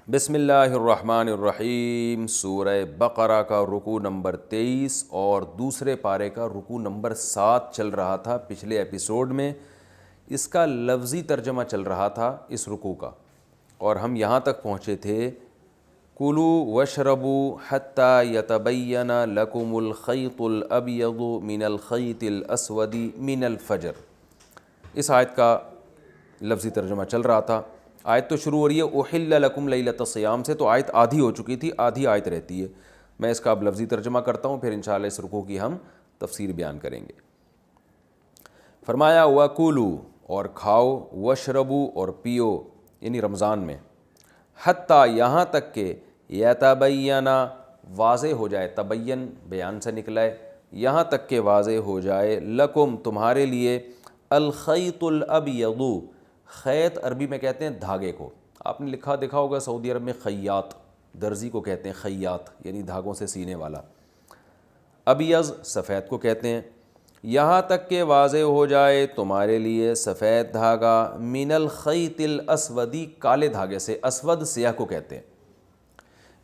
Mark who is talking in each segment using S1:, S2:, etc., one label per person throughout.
S1: بسم اللہ الرحمن الرحیم۔ سورہ بقرہ کا رکوع نمبر 23 اور دوسرے پارے کا رکوع نمبر 7 چل رہا تھا پچھلے ایپیسوڈ میں۔ اس کا لفظی ترجمہ چل رہا تھا اس رکوع کا، اور ہم یہاں تک پہنچے تھے کُلُوا واشربوا حتی یتبین لکم الخیط الابیض من الخیط الاسود من الفجر۔ اس آیت کا لفظی ترجمہ چل رہا تھا۔ آیت تو شروع ہو رہی ہے احل لکم لیلۃ الصیام سے، تو آیت آدھی ہو چکی تھی، آدھی آیت رہتی ہے۔ میں اس کا اب لفظی ترجمہ کرتا ہوں، پھر انشاءاللہ اس رکوع کی ہم تفسیر بیان کریں گے۔ فرمایا وَکُلُوا، اور کھاؤ، وَاشْرَبُوا، اور پیو، یعنی رمضان میں، حتیٰ، یہاں تک کہ یتبین، واضح ہو جائے، تبین بیان سے نکلا ہے، یہاں تک کہ واضح ہو جائے، لکم، تمہارے لیے، الخیط الابیض، خیط عربی میں کہتے ہیں دھاگے کو۔ آپ نے لکھا دیکھا ہوگا سعودی عرب میں خیاط، درزی کو کہتے ہیں خیاط، یعنی دھاگوں سے سینے والا۔ ابیض سفید کو کہتے ہیں۔ یہاں تک کہ واضح ہو جائے تمہارے لیے سفید دھاگا، من الخیط الاسودی، کالے دھاگے سے، اسود سیاہ کو کہتے ہیں۔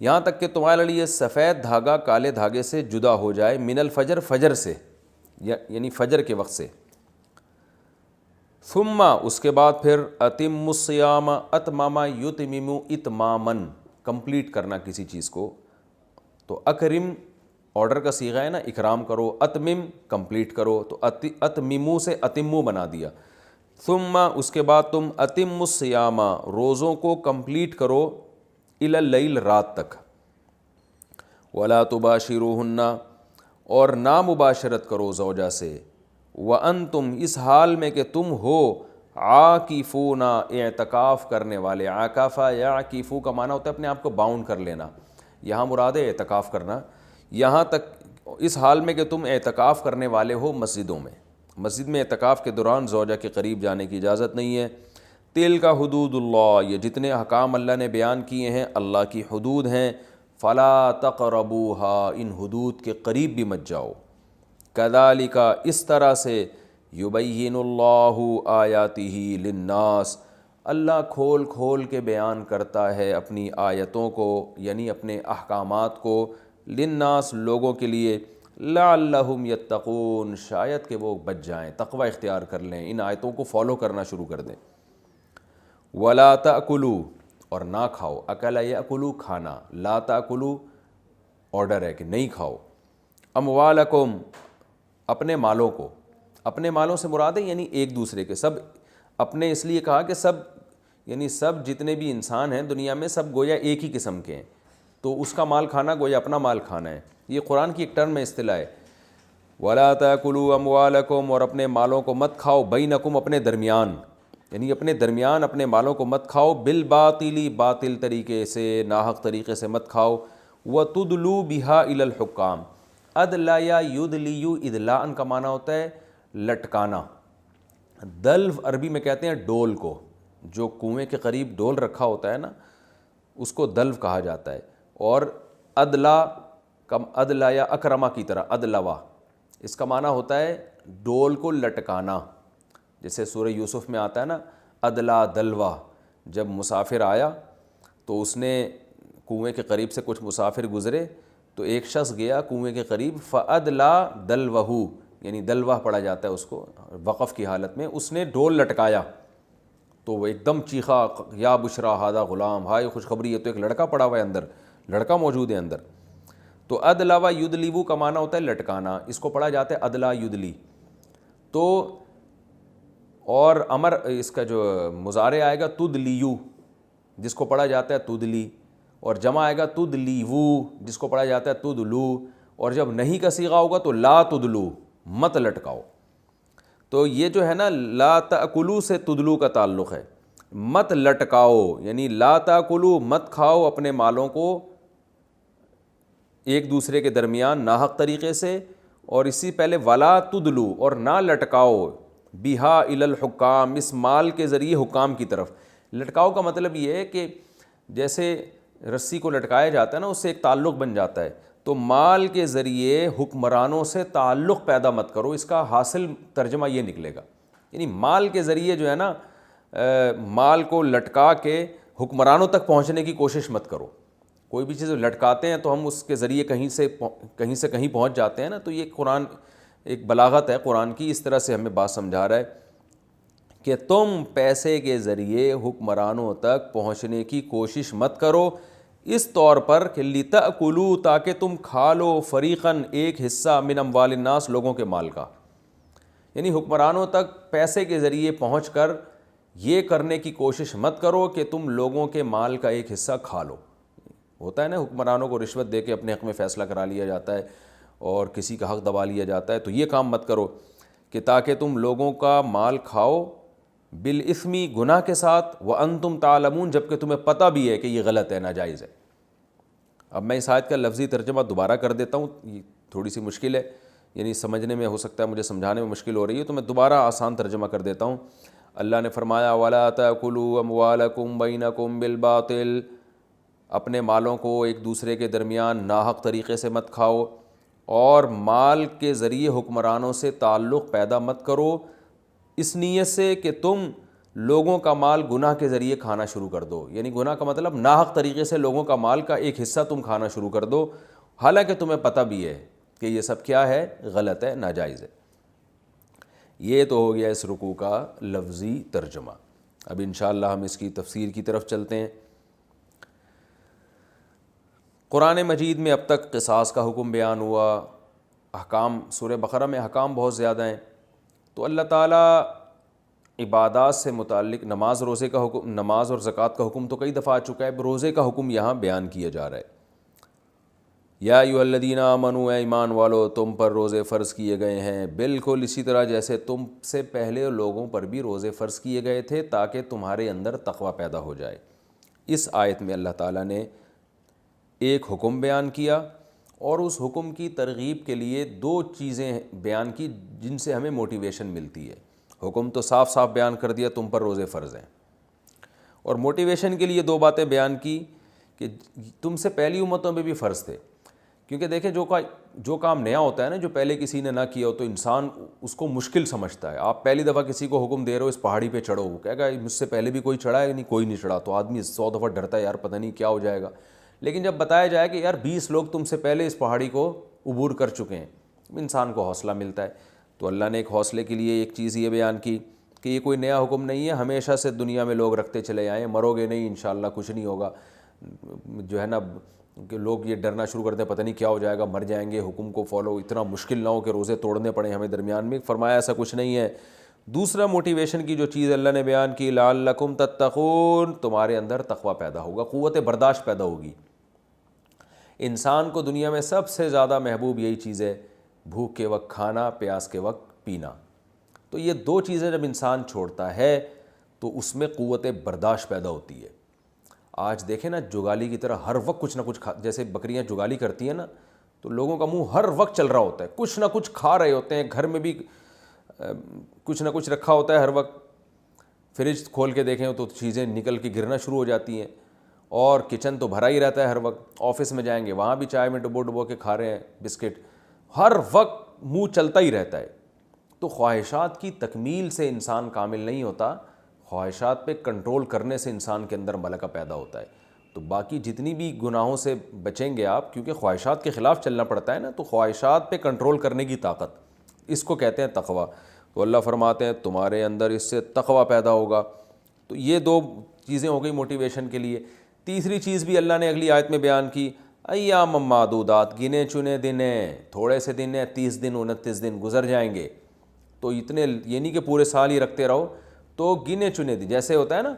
S1: یہاں تک کہ تمہارے لیے سفید دھاگا کالے دھاگے سے جدا ہو جائے، من الفجر، فجر سے، یعنی فجر کے وقت سے۔ ثم، اس کے بعد پھر، اتم الصیام، اتمام یتمم اتمامن، کمپلیٹ کرنا کسی چیز کو، تو اکرم آرڈر کا صیغہ ہے نا، اکرام کرو، اتمم کمپلیٹ کرو، تو اتممو سے اتمو بنا دیا۔ ثم، اس کے بعد تم اتم الصیام، روزوں کو کمپلیٹ کرو، الی اللیل، رات تک۔ ولا تباشروہن، اور نا مباشرت کرو زوجہ سے، وانتم، اس حال میں کہ تم ہو، عاکفون، اعتکاف کرنے والے۔ عاکفہ یعکفو کا معنی ہوتا ہے اپنے آپ کو باؤنڈ کر لینا، یہاں مراد ہے اعتکاف کرنا۔ یہاں تک، اس حال میں کہ تم اعتکاف کرنے والے ہو مسجدوں میں۔ مسجد میں اعتکاف کے دوران زوجہ کے قریب جانے کی اجازت نہیں ہے۔ تلک حدود اللہ، یہ جتنے احکام اللہ نے بیان کیے ہیں اللہ کی حدود ہیں۔ فلا تقربوها، ان حدود کے قریب بھی مت جاؤ۔ کذالک، اس طرح سے، یبین اللہ آیاتہ للناس، اللہ کھول کھول کے بیان کرتا ہے اپنی آیتوں کو، یعنی اپنے احکامات کو، للناس، لوگوں کے لیے، لعلہم یتقون، شاید کہ وہ بچ جائیں، تقوی اختیار کر لیں، ان آیتوں کو فالو کرنا شروع کر دیں۔ ولا تأکلوا، اور نہ کھاؤ، اکل یأکلوا، کھانا، لا تأکلوا آرڈر ہے کہ نہیں کھاؤ، اموالکم، اپنے مالوں کو۔ اپنے مالوں سے مراد ہے یعنی ایک دوسرے کے، سب اپنے، اس لیے کہا کہ سب، یعنی سب جتنے بھی انسان ہیں دنیا میں سب گویا ایک ہی قسم کے ہیں، تو اس کا مال کھانا گویا اپنا مال کھانا ہے۔ یہ قرآن کی ایک ٹرم میں اصطلاح ہے۔ وَلَا تَأْكُلُوا أَمْوَالَكُمْ، اور اپنے مالوں کو مت کھاؤ، بینکم، اپنے درمیان، یعنی اپنے درمیان اپنے مالوں کو مت کھاؤ، بالباطل، باطل طریقے سے، ناحق طریقے سے مت کھاؤ، وَتُدْلُوا بِهَا إِلَى الْحُكَّامِ، ادلا یا یدلیو، ادلاً کا معنی ہوتا ہے لٹکانا۔ دلو عربی میں کہتے ہیں ڈول کو، جو کنویں کے قریب ڈول رکھا ہوتا ہے نا، اس کو دلو کہا جاتا ہے۔ اور ادلا، ادلا یا اکرما کی طرح، ادلوا، اس کا معنی ہوتا ہے ڈول کو لٹکانا۔ جیسے سورہ یوسف میں آتا ہے نا، ادلا دلوا، جب مسافر آیا تو اس نے کنویں کے قریب سے کچھ مسافر گزرے، تو ایک شخص گیا کنویں کے قریب، فَأَدْلَا دَلْوَهُ، یعنی دلوہ پڑھا جاتا ہے اس کو وقف کی حالت میں، اس نے ڈول لٹکایا تو وہ ایک دم چیخا، یا بشرا ھذا غلام، ہائے خوشخبری، یہ تو ایک لڑکا پڑا ہوا ہے اندر، لڑکا موجود ہے اندر۔ تو ادلا و یدلیو کا معنی ہوتا ہے لٹکانا، اس کو پڑھا جاتا ہے ادلا یدلی۔ تو اور امر، اس کا جو مضارع آئے گا تدلیو، جس کو پڑھا جاتا ہے تدلی، اور جمع آئے گا تدلیو، جس کو پڑھا جاتا ہے تدلو، اور جب نہیں کا صیغہ ہوگا تو لا تدلو، مت لٹکاؤ۔ تو یہ جو ہے نا، لا تأکلوا سے تدلو کا تعلق ہے، مت لٹکاؤ، یعنی لا تأکلوا، مت کھاؤ اپنے مالوں کو ایک دوسرے کے درمیان ناحق طریقے سے، اور اسی پہلے ولا تدلو، اور نہ لٹکاؤ، بہا الی الحکام، اس مال کے ذریعے حکام کی طرف۔ لٹکاؤ کا مطلب یہ ہے کہ جیسے رسی کو لٹکایا جاتا ہے نا، اس سے ایک تعلق بن جاتا ہے، تو مال کے ذریعے حکمرانوں سے تعلق پیدا مت کرو، اس کا حاصل ترجمہ یہ نکلے گا، یعنی مال کے ذریعے جو ہے نا، مال کو لٹکا کے حکمرانوں تک پہنچنے کی کوشش مت کرو. کوئی بھی چیز لٹکاتے ہیں تو ہم اس کے ذریعے کہیں سے کہیں پہنچ جاتے ہیں نا. تو یہ قرآن ایک بلاغت ہے قرآن کی, اس طرح سے ہمیں بات سمجھا رہا ہے کہ تم پیسے کے ذریعے حکمرانوں تک پہنچنے کی کوشش مت کرو, اس طور پر کہ لِتَأْكُلُوا, تاکہ تم کھا لو, فریقاً, ایک حصہ, من اموال الناس, لوگوں کے مال کا. یعنی حکمرانوں تک پیسے کے ذریعے پہنچ کر یہ کرنے کی کوشش مت کرو کہ تم لوگوں کے مال کا ایک حصہ کھا لو. ہوتا ہے نا حکمرانوں کو رشوت دے کے اپنے حق میں فیصلہ کرا لیا جاتا ہے اور کسی کا حق دبا لیا جاتا ہے. تو یہ کام مت کرو کہ تاکہ تم لوگوں کا مال کھاؤ بالاسمی, گناہ کے ساتھ, وانتم تعلمون, جبکہ تمہیں پتہ بھی ہے کہ یہ غلط ہے, ناجائز ہے. اب میں اس آیت کا لفظی ترجمہ دوبارہ کر دیتا ہوں, یہ تھوڑی سی مشکل ہے, یعنی سمجھنے میں ہو سکتا ہے مجھے سمجھانے میں مشکل ہو رہی ہے, تو میں دوبارہ آسان ترجمہ کر دیتا ہوں. اللہ نے فرمایا وَلَا تَأْكُلُوا أَمْوَالَكُمْ بَيْنَكُمْ بِالْبَاطِلِ, اپنے مالوں کو ایک دوسرے کے درمیان ناحق طریقے سے مت کھاؤ, اور مال کے ذریعے حکمرانوں سے تعلق پیدا مت کرو اس نیت سے کہ تم لوگوں کا مال گناہ کے ذریعے کھانا شروع کر دو. یعنی گناہ کا مطلب ناحق طریقے سے لوگوں کا مال کا ایک حصہ تم کھانا شروع کر دو, حالانکہ تمہیں پتہ بھی ہے کہ یہ سب کیا ہے, غلط ہے, ناجائز ہے. یہ تو ہو گیا اس رکوع کا لفظی ترجمہ. اب انشاءاللہ ہم اس کی تفسیر کی طرف چلتے ہیں. قرآن مجید میں اب تک قصاص کا حکم بیان ہوا, احکام, سورہ بقرہ میں احکام بہت زیادہ ہیں. تو اللہ تعالیٰ عبادات سے متعلق نماز, روزے کا حکم, نماز اور زکوٰۃ کا حکم تو کئی دفعہ آ چکا ہے, روزے کا حکم یہاں بیان کیا جا رہا ہے. یا ایھا الذین آمنوا, اے ایمان والو, تم پر روزے فرض کیے گئے ہیں, بالکل اسی طرح جیسے تم سے پہلے لوگوں پر بھی روزے فرض کیے گئے تھے, تاکہ تمہارے اندر تقوی پیدا ہو جائے. اس آیت میں اللہ تعالیٰ نے ایک حکم بیان کیا, اور اس حکم کی ترغیب کے لیے دو چیزیں بیان کی جن سے ہمیں موٹیویشن ملتی ہے. حکم تو صاف صاف بیان کر دیا تم پر روزے فرض ہیں, اور موٹیویشن کے لیے دو باتیں بیان کی کہ تم سے پہلی امتوں میں بھی فرض تھے. کیونکہ دیکھیں جو کام نیا ہوتا ہے نا, جو پہلے کسی نے نہ کیا ہو, تو انسان اس کو مشکل سمجھتا ہے. آپ پہلی دفعہ کسی کو حکم دے رہے ہو اس پہاڑی پہ چڑھو, وہ کہے گا مجھ سے پہلے بھی کوئی چڑھا ہے, نہیں کوئی نہیں چڑھا, تو آدمی 100 دفعہ ڈرتا ہے, یار پتہ نہیں کیا ہو جائے گا. لیکن جب بتایا جائے کہ یار 20 لوگ تم سے پہلے اس پہاڑی کو عبور کر چکے ہیں, انسان کو حوصلہ ملتا ہے. تو اللہ نے ایک حوصلے کے لیے ایک چیز یہ بیان کی کہ یہ کوئی نیا حکم نہیں ہے, ہمیشہ سے دنیا میں لوگ رکھتے چلے آئے ہیں, مرو گے نہیں انشاءاللہ, کچھ نہیں ہوگا. جو ہے نا کہ لوگ یہ ڈرنا شروع کرتے ہیں پتہ نہیں کیا ہو جائے گا, مر جائیں گے, حکم کو فالو اتنا مشکل نہ ہو کہ روزے توڑنے پڑیں ہمیں درمیان میں. فرمایا ایسا کچھ نہیں ہے. دوسرا موٹیویشن کی جو چیز اللہ نے بیان کی, لعلکم تتقون, تمہارے اندر تقوی پیدا ہوگا, قوت برداشت پیدا ہوگی. انسان کو دنیا میں سب سے زیادہ محبوب یہی چیز ہے, بھوک کے وقت کھانا, پیاس کے وقت پینا. تو یہ دو چیزیں جب انسان چھوڑتا ہے تو اس میں قوت برداشت پیدا ہوتی ہے. آج دیکھیں نا جگالی کی طرح ہر وقت کچھ نہ کچھ جیسے بکریاں جگالی کرتی ہیں نا, تو لوگوں کا منہ ہر وقت چل رہا ہوتا ہے, کچھ نہ کچھ کھا رہے ہوتے ہیں, گھر میں بھی کچھ نہ کچھ رکھا ہوتا ہے ہر وقت. فریج کھول کے دیکھیں تو چیزیں نکل کے گرنا شروع ہو جاتی ہیں, اور کچن تو بھرا ہی رہتا ہے ہر وقت. آفس میں جائیں گے وہاں بھی چائے میں ڈبو کے کھا رہے ہیں بسکٹ, ہر وقت منہ چلتا ہی رہتا ہے. تو خواہشات کی تکمیل سے انسان کامل نہیں ہوتا, خواہشات پہ کنٹرول کرنے سے انسان کے اندر ملکہ پیدا ہوتا ہے. تو باقی جتنی بھی گناہوں سے بچیں گے آپ, کیونکہ خواہشات کے خلاف چلنا پڑتا ہے نا, تو خواہشات پہ کنٹرول کرنے کی طاقت, اس کو کہتے ہیں تقوی. تو اللہ فرماتے ہیں تمہارے اندر اس سے تقوی پیدا ہوگا. تو یہ دو چیزیں ہو گئی موٹیویشن کے لیے. تیسری چیز بھی اللہ نے اگلی آیت میں بیان کی, ایام معدودات, گنے چنے دن ہیں, تھوڑے سے دن ہیں, 30 دن 29 دن گزر جائیں گے. تو اتنے یہ نہیں کہ پورے سال ہی رکھتے رہو, تو گنے چنے دن. جیسے ہوتا ہے نا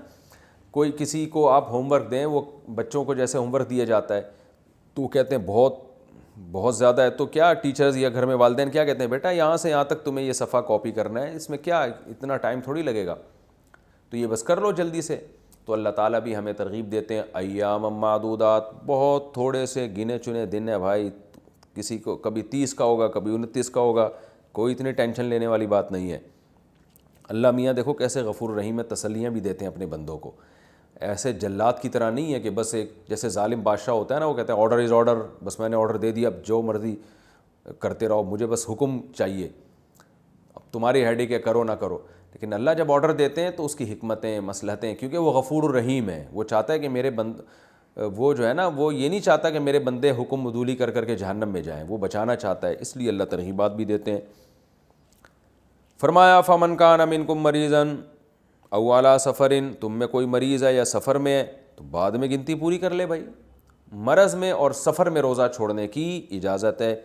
S1: کوئی کسی کو آپ ہوم ورک دیں, وہ بچوں کو جیسے ہوم ورک دیا جاتا ہے تو وہ کہتے ہیں بہت زیادہ ہے, تو کیا ٹیچرز یا گھر میں والدین کیا کہتے ہیں, بیٹا یہاں سے یہاں تک تمہیں یہ صفحہ کاپی کرنا ہے, اس میں کیا اتنا ٹائم تھوڑی لگے گا, تو یہ بس کر لو جلدی سے. تو اللہ تعالیٰ بھی ہمیں ترغیب دیتے ہیں, ایام معدودات, بہت تھوڑے سے گنے چنے دن ہے بھائی, کسی کو کبھی 30 کا ہوگا, کبھی 29 کا ہوگا, کوئی اتنی ٹینشن لینے والی بات نہیں ہے. اللہ میاں دیکھو کیسے غفور رحیم ہے, تسلیاں بھی دیتے ہیں اپنے بندوں کو. ایسے جلات کی طرح نہیں ہے کہ بس ایک جیسے ظالم بادشاہ ہوتا ہے نا, وہ کہتے ہیں آرڈر از آرڈر, بس میں نے آرڈر دے دیا, اب جو مرضی کرتے رہو, مجھے بس حکم چاہیے, اب تمہاری ہیڈیک ہے, کرو نہ کرو. لیکن اللہ جب آرڈر دیتے ہیں تو اس کی حکمتیں مصلحتیں، کیونکہ وہ غفور الرحیم ہے، وہ چاہتا ہے کہ میرے وہ جو ہے نا وہ یہ نہیں چاہتا کہ میرے بندے حکم عدولی کر کر کے جہنم میں جائیں، وہ بچانا چاہتا ہے، اس لیے اللہ ترغیبات بھی دیتے ہیں۔ فرمایا فمن کان منکم مریضا او علی سفر، تم میں کوئی مریض ہے یا سفر میں ہے تو بعد میں گنتی پوری کر لے بھائی، مرض میں اور سفر میں روزہ چھوڑنے کی اجازت ہے۔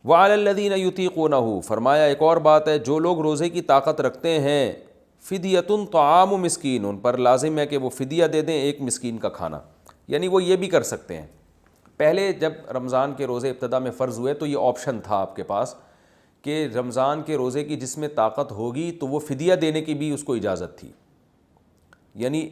S1: وعلی الذین یطیقونہ، فرمایا ایک اور بات ہے، جو لوگ روزے کی طاقت رکھتے ہیں، فدیۃ طعام مسکین، ان پر لازم ہے کہ وہ فدیہ دے دیں ایک مسکین کا کھانا، یعنی وہ یہ بھی کر سکتے ہیں۔ پہلے جب رمضان کے روزے ابتدا میں فرض ہوئے تو یہ آپشن تھا آپ کے پاس کہ رمضان کے روزے کی جس میں طاقت ہوگی تو وہ فدیہ دینے کی بھی اس کو اجازت تھی، یعنی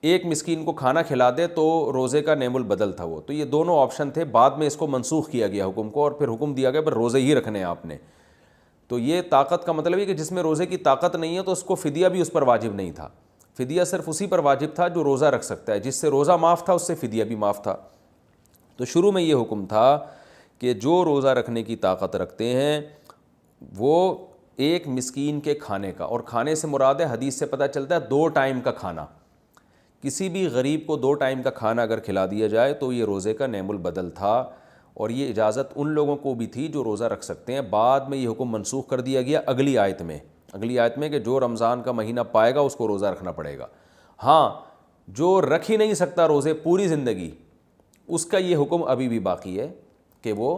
S1: ایک مسکین کو کھانا کھلا دے تو روزے کا نعم البدل تھا وہ، تو یہ دونوں آپشن تھے، بعد میں اس کو منسوخ کیا گیا حکم کو، اور پھر حکم دیا گیا پر روزے ہی رکھنے ہیں آپ نے۔ تو یہ طاقت کا مطلب ہے کہ جس میں روزے کی طاقت نہیں ہے تو اس کو فدیہ بھی اس پر واجب نہیں تھا، فدیہ صرف اسی پر واجب تھا جو روزہ رکھ سکتا ہے، جس سے روزہ معاف تھا اس سے فدیہ بھی معاف تھا۔ تو شروع میں یہ حکم تھا کہ جو روزہ رکھنے کی طاقت رکھتے ہیں وہ ایک مسکین کے کھانے کا، اور کھانے سے مراد ہے، حدیث سے پتہ چلتا ہے 2 ٹائم کا کھانا، کسی بھی غریب کو 2 ٹائم کا کھانا اگر کھلا دیا جائے تو یہ روزے کا نعم البدل تھا، اور یہ اجازت ان لوگوں کو بھی تھی جو روزہ رکھ سکتے ہیں۔ بعد میں یہ حکم منسوخ کر دیا گیا اگلی آیت میں کہ جو رمضان کا مہینہ پائے گا اس کو روزہ رکھنا پڑے گا۔ ہاں، جو رکھ ہی نہیں سکتا روزے پوری زندگی، اس کا یہ حکم ابھی بھی باقی ہے کہ وہ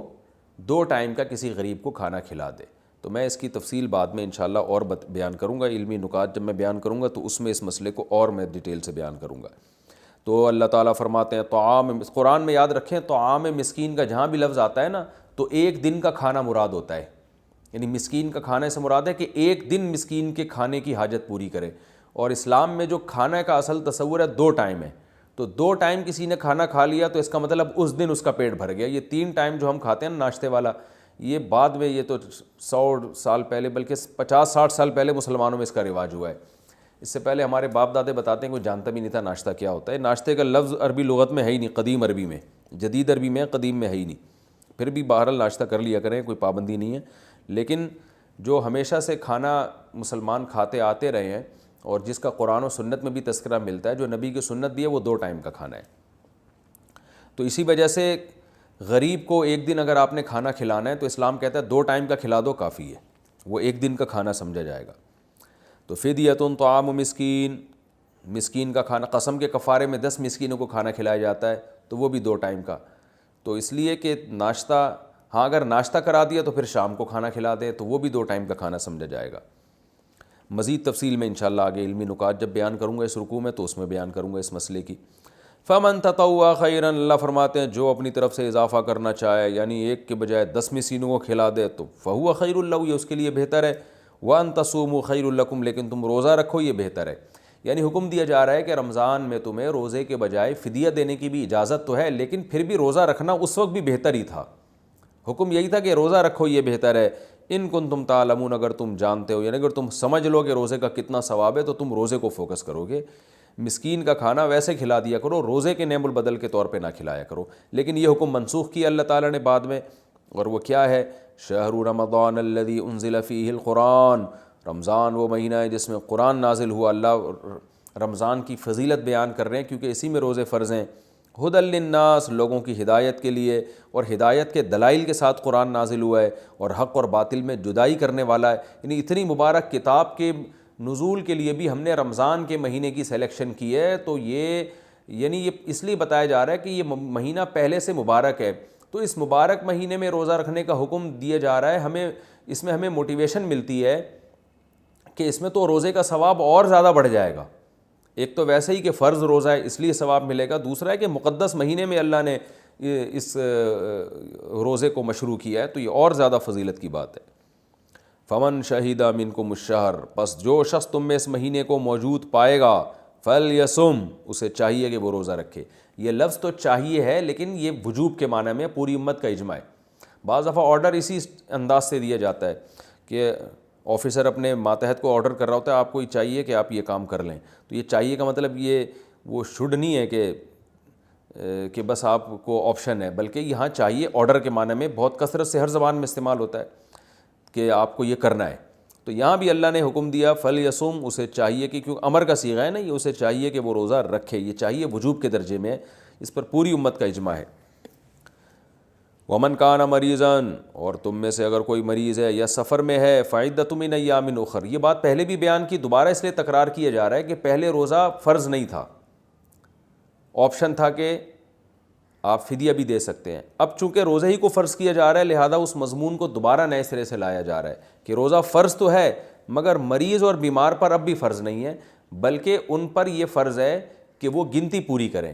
S1: 2 ٹائم کا کسی غریب کو کھانا کھلا دے۔ تو میں اس کی تفصیل بعد میں انشاءاللہ اور بیان کروں گا، علمی نکات جب میں بیان کروں گا تو اس میں اس مسئلے کو اور میں ڈیٹیل سے بیان کروں گا۔ تو اللہ تعالیٰ فرماتے ہیں طعام، قرآن میں یاد رکھیں طعام مسکین کا جہاں بھی لفظ آتا ہے نا تو ایک دن کا کھانا مراد ہوتا ہے، یعنی مسکین کا کھانے سے مراد ہے کہ ایک دن مسکین کے کھانے کی حاجت پوری کرے۔ اور اسلام میں جو کھانا کا اصل تصور ہے 2 ٹائم ہے، تو 2 ٹائم کسی نے کھانا کھا لیا تو اس کا مطلب اس دن اس کا پیٹ بھر گیا۔ یہ 3 ٹائم جو ہم کھاتے ہیں نا ناشتے والا، یہ بعد میں، یہ تو 100 سال پہلے بلکہ 50-60 سال پہلے مسلمانوں میں اس کا رواج ہوا ہے۔ اس سے پہلے ہمارے باپ دادے بتاتے ہیں کوئی جانتا بھی نہیں تھا ناشتہ کیا ہوتا ہے۔ ناشتے کا لفظ عربی لغت میں ہے ہی نہیں، قدیم عربی میں، جدید عربی میں، قدیم میں ہے ہی نہیں۔ پھر بھی بہرحال ناشتہ کر لیا کریں، کوئی پابندی نہیں ہے، لیکن جو ہمیشہ سے کھانا مسلمان کھاتے آتے رہے ہیں اور جس کا قرآن و سنت میں بھی تذکرہ ملتا ہے، جو نبی کی سنت بھی ہے، وہ 2 ٹائم کا کھانا ہے۔ تو اسی وجہ سے غریب کو ایک دن اگر آپ نے کھانا کھلانا ہے تو اسلام کہتا ہے 2 ٹائم کا کھلا دو کافی ہے، وہ ایک دن کا کھانا سمجھا جائے گا۔ تو فدیۃ طعام مسکین، مسکین کا کھانا، قسم کے کفارے میں 10 مسکینوں کو کھانا کھلایا جاتا ہے تو وہ بھی 2 ٹائم کا، تو اس لیے کہ ناشتہ، ہاں اگر ناشتہ کرا دیا تو پھر شام کو کھانا کھلا دے تو وہ بھی 2 ٹائم کا کھانا سمجھا جائے گا۔ مزید تفصیل میں انشاءاللہ آگے علمی نکات جب بیان کروں گا اس رکوع میں تو اس میں بیان کروں گا اس مسئلے کی۔ فمن تطوع خیرا، اللہ فرماتے ہیں جو اپنی طرف سے اضافہ کرنا چاہے، یعنی ایک کے بجائے 10 مسکینوں کو کھلا دے تو فہو خیر لہ، یہ اس کے لیے بہتر ہے۔ وان تصوموا خیر لکم، لیکن تم روزہ رکھو یہ بہتر ہے۔ یعنی حکم دیا جا رہا ہے کہ رمضان میں تمہیں روزے کے بجائے فدیہ دینے کی بھی اجازت تو ہے، لیکن پھر بھی روزہ رکھنا اس وقت بھی بہتر ہی تھا۔ حکم یہی تھا کہ روزہ رکھو یہ بہتر ہے۔ ان کنتم تعلمون، اگر تم جانتے ہو، یعنی اگر تم سمجھ لو کہ روزے کا کتنا ثواب ہے تو تم روزے کو فوکس کرو گے۔ مسکین کا کھانا ویسے کھلا دیا کرو، روزے کے نعم البدل کے طور پہ نہ کھلایا کرو۔ لیکن یہ حکم منسوخ کیا اللہ تعالیٰ نے بعد میں، اور وہ کیا ہے؟ شہر رمضان الذی انزل فیہ القرآن، رمضان وہ مہینہ ہے جس میں قرآن نازل ہوا۔ اللہ رمضان کی فضیلت بیان کر رہے ہیں کیونکہ اسی میں روزے فرض ہیں۔ ہدی للناس، لوگوں کی ہدایت کے لیے، اور ہدایت کے دلائل کے ساتھ قرآن نازل ہوا ہے، اور حق اور باطل میں جدائی کرنے والا ہے۔ یعنی اتنی مبارک کتاب کے نزول کے لیے بھی ہم نے رمضان کے مہینے کی سلیکشن کی ہے، تو یہ یعنی یہ اس لیے بتایا جا رہا ہے کہ یہ مہینہ پہلے سے مبارک ہے، تو اس مبارک مہینے میں روزہ رکھنے کا حکم دیا جا رہا ہے۔ ہمیں اس میں ہمیں موٹیویشن ملتی ہے کہ اس میں تو روزے کا ثواب اور زیادہ بڑھ جائے گا۔ ایک تو ویسے ہی کہ فرض روزہ ہے اس لیے ثواب ملے گا، دوسرا ہے کہ مقدس مہینے میں اللہ نے اس روزے کو مشروع کیا ہے تو یہ اور زیادہ فضیلت کی بات ہے۔ فمن شہید منکم الشہر، پس جو شخص تم میں اس مہینے کو موجود پائے گا، فلیصم، اسے چاہیے کہ وہ روزہ رکھے۔ یہ لفظ تو چاہیے ہے لیکن یہ وجوب کے معنی میں، پوری امت کا اجماع ہے۔ بعض دفعہ آرڈر اسی انداز سے دیا جاتا ہے کہ آفیسر اپنے ماتحت کو آرڈر کر رہا ہوتا ہے آپ کو یہ چاہیے کہ آپ یہ کام کر لیں، تو یہ چاہیے کا مطلب یہ وہ شوڈ نہیں ہے کہ بس آپ کو آپشن ہے، بلکہ یہاں چاہیے آرڈر کے معنی میں بہت کثرت سے ہر زبان میں استعمال ہوتا ہے کہ آپ کو یہ کرنا ہے۔ تو یہاں بھی اللہ نے حکم دیا فلیصم، اسے چاہیے کہ کیونکہ امر کا صیغہ ہے نا یہ، اسے چاہیے کہ وہ روزہ رکھے، یہ چاہیے وجوب کے درجے میں ہے، اس پر پوری امت کا اجماع ہے۔ ومن کان مریضا، اور تم میں سے اگر کوئی مریض ہے یا سفر میں ہے، فعدۃ من ایام اخر، یہ بات پہلے بھی بیان کی، دوبارہ اس لیے تکرار کیا جا رہا ہے کہ پہلے روزہ فرض نہیں تھا، آپشن تھا کہ آپ فدیہ بھی دے سکتے ہیں، اب چونکہ روزہ ہی کو فرض کیا جا رہا ہے لہذا اس مضمون کو دوبارہ نئے سرے سے لایا جا رہا ہے کہ روزہ فرض تو ہے مگر مریض اور بیمار پر اب بھی فرض نہیں ہے، بلکہ ان پر یہ فرض ہے کہ وہ گنتی پوری کریں،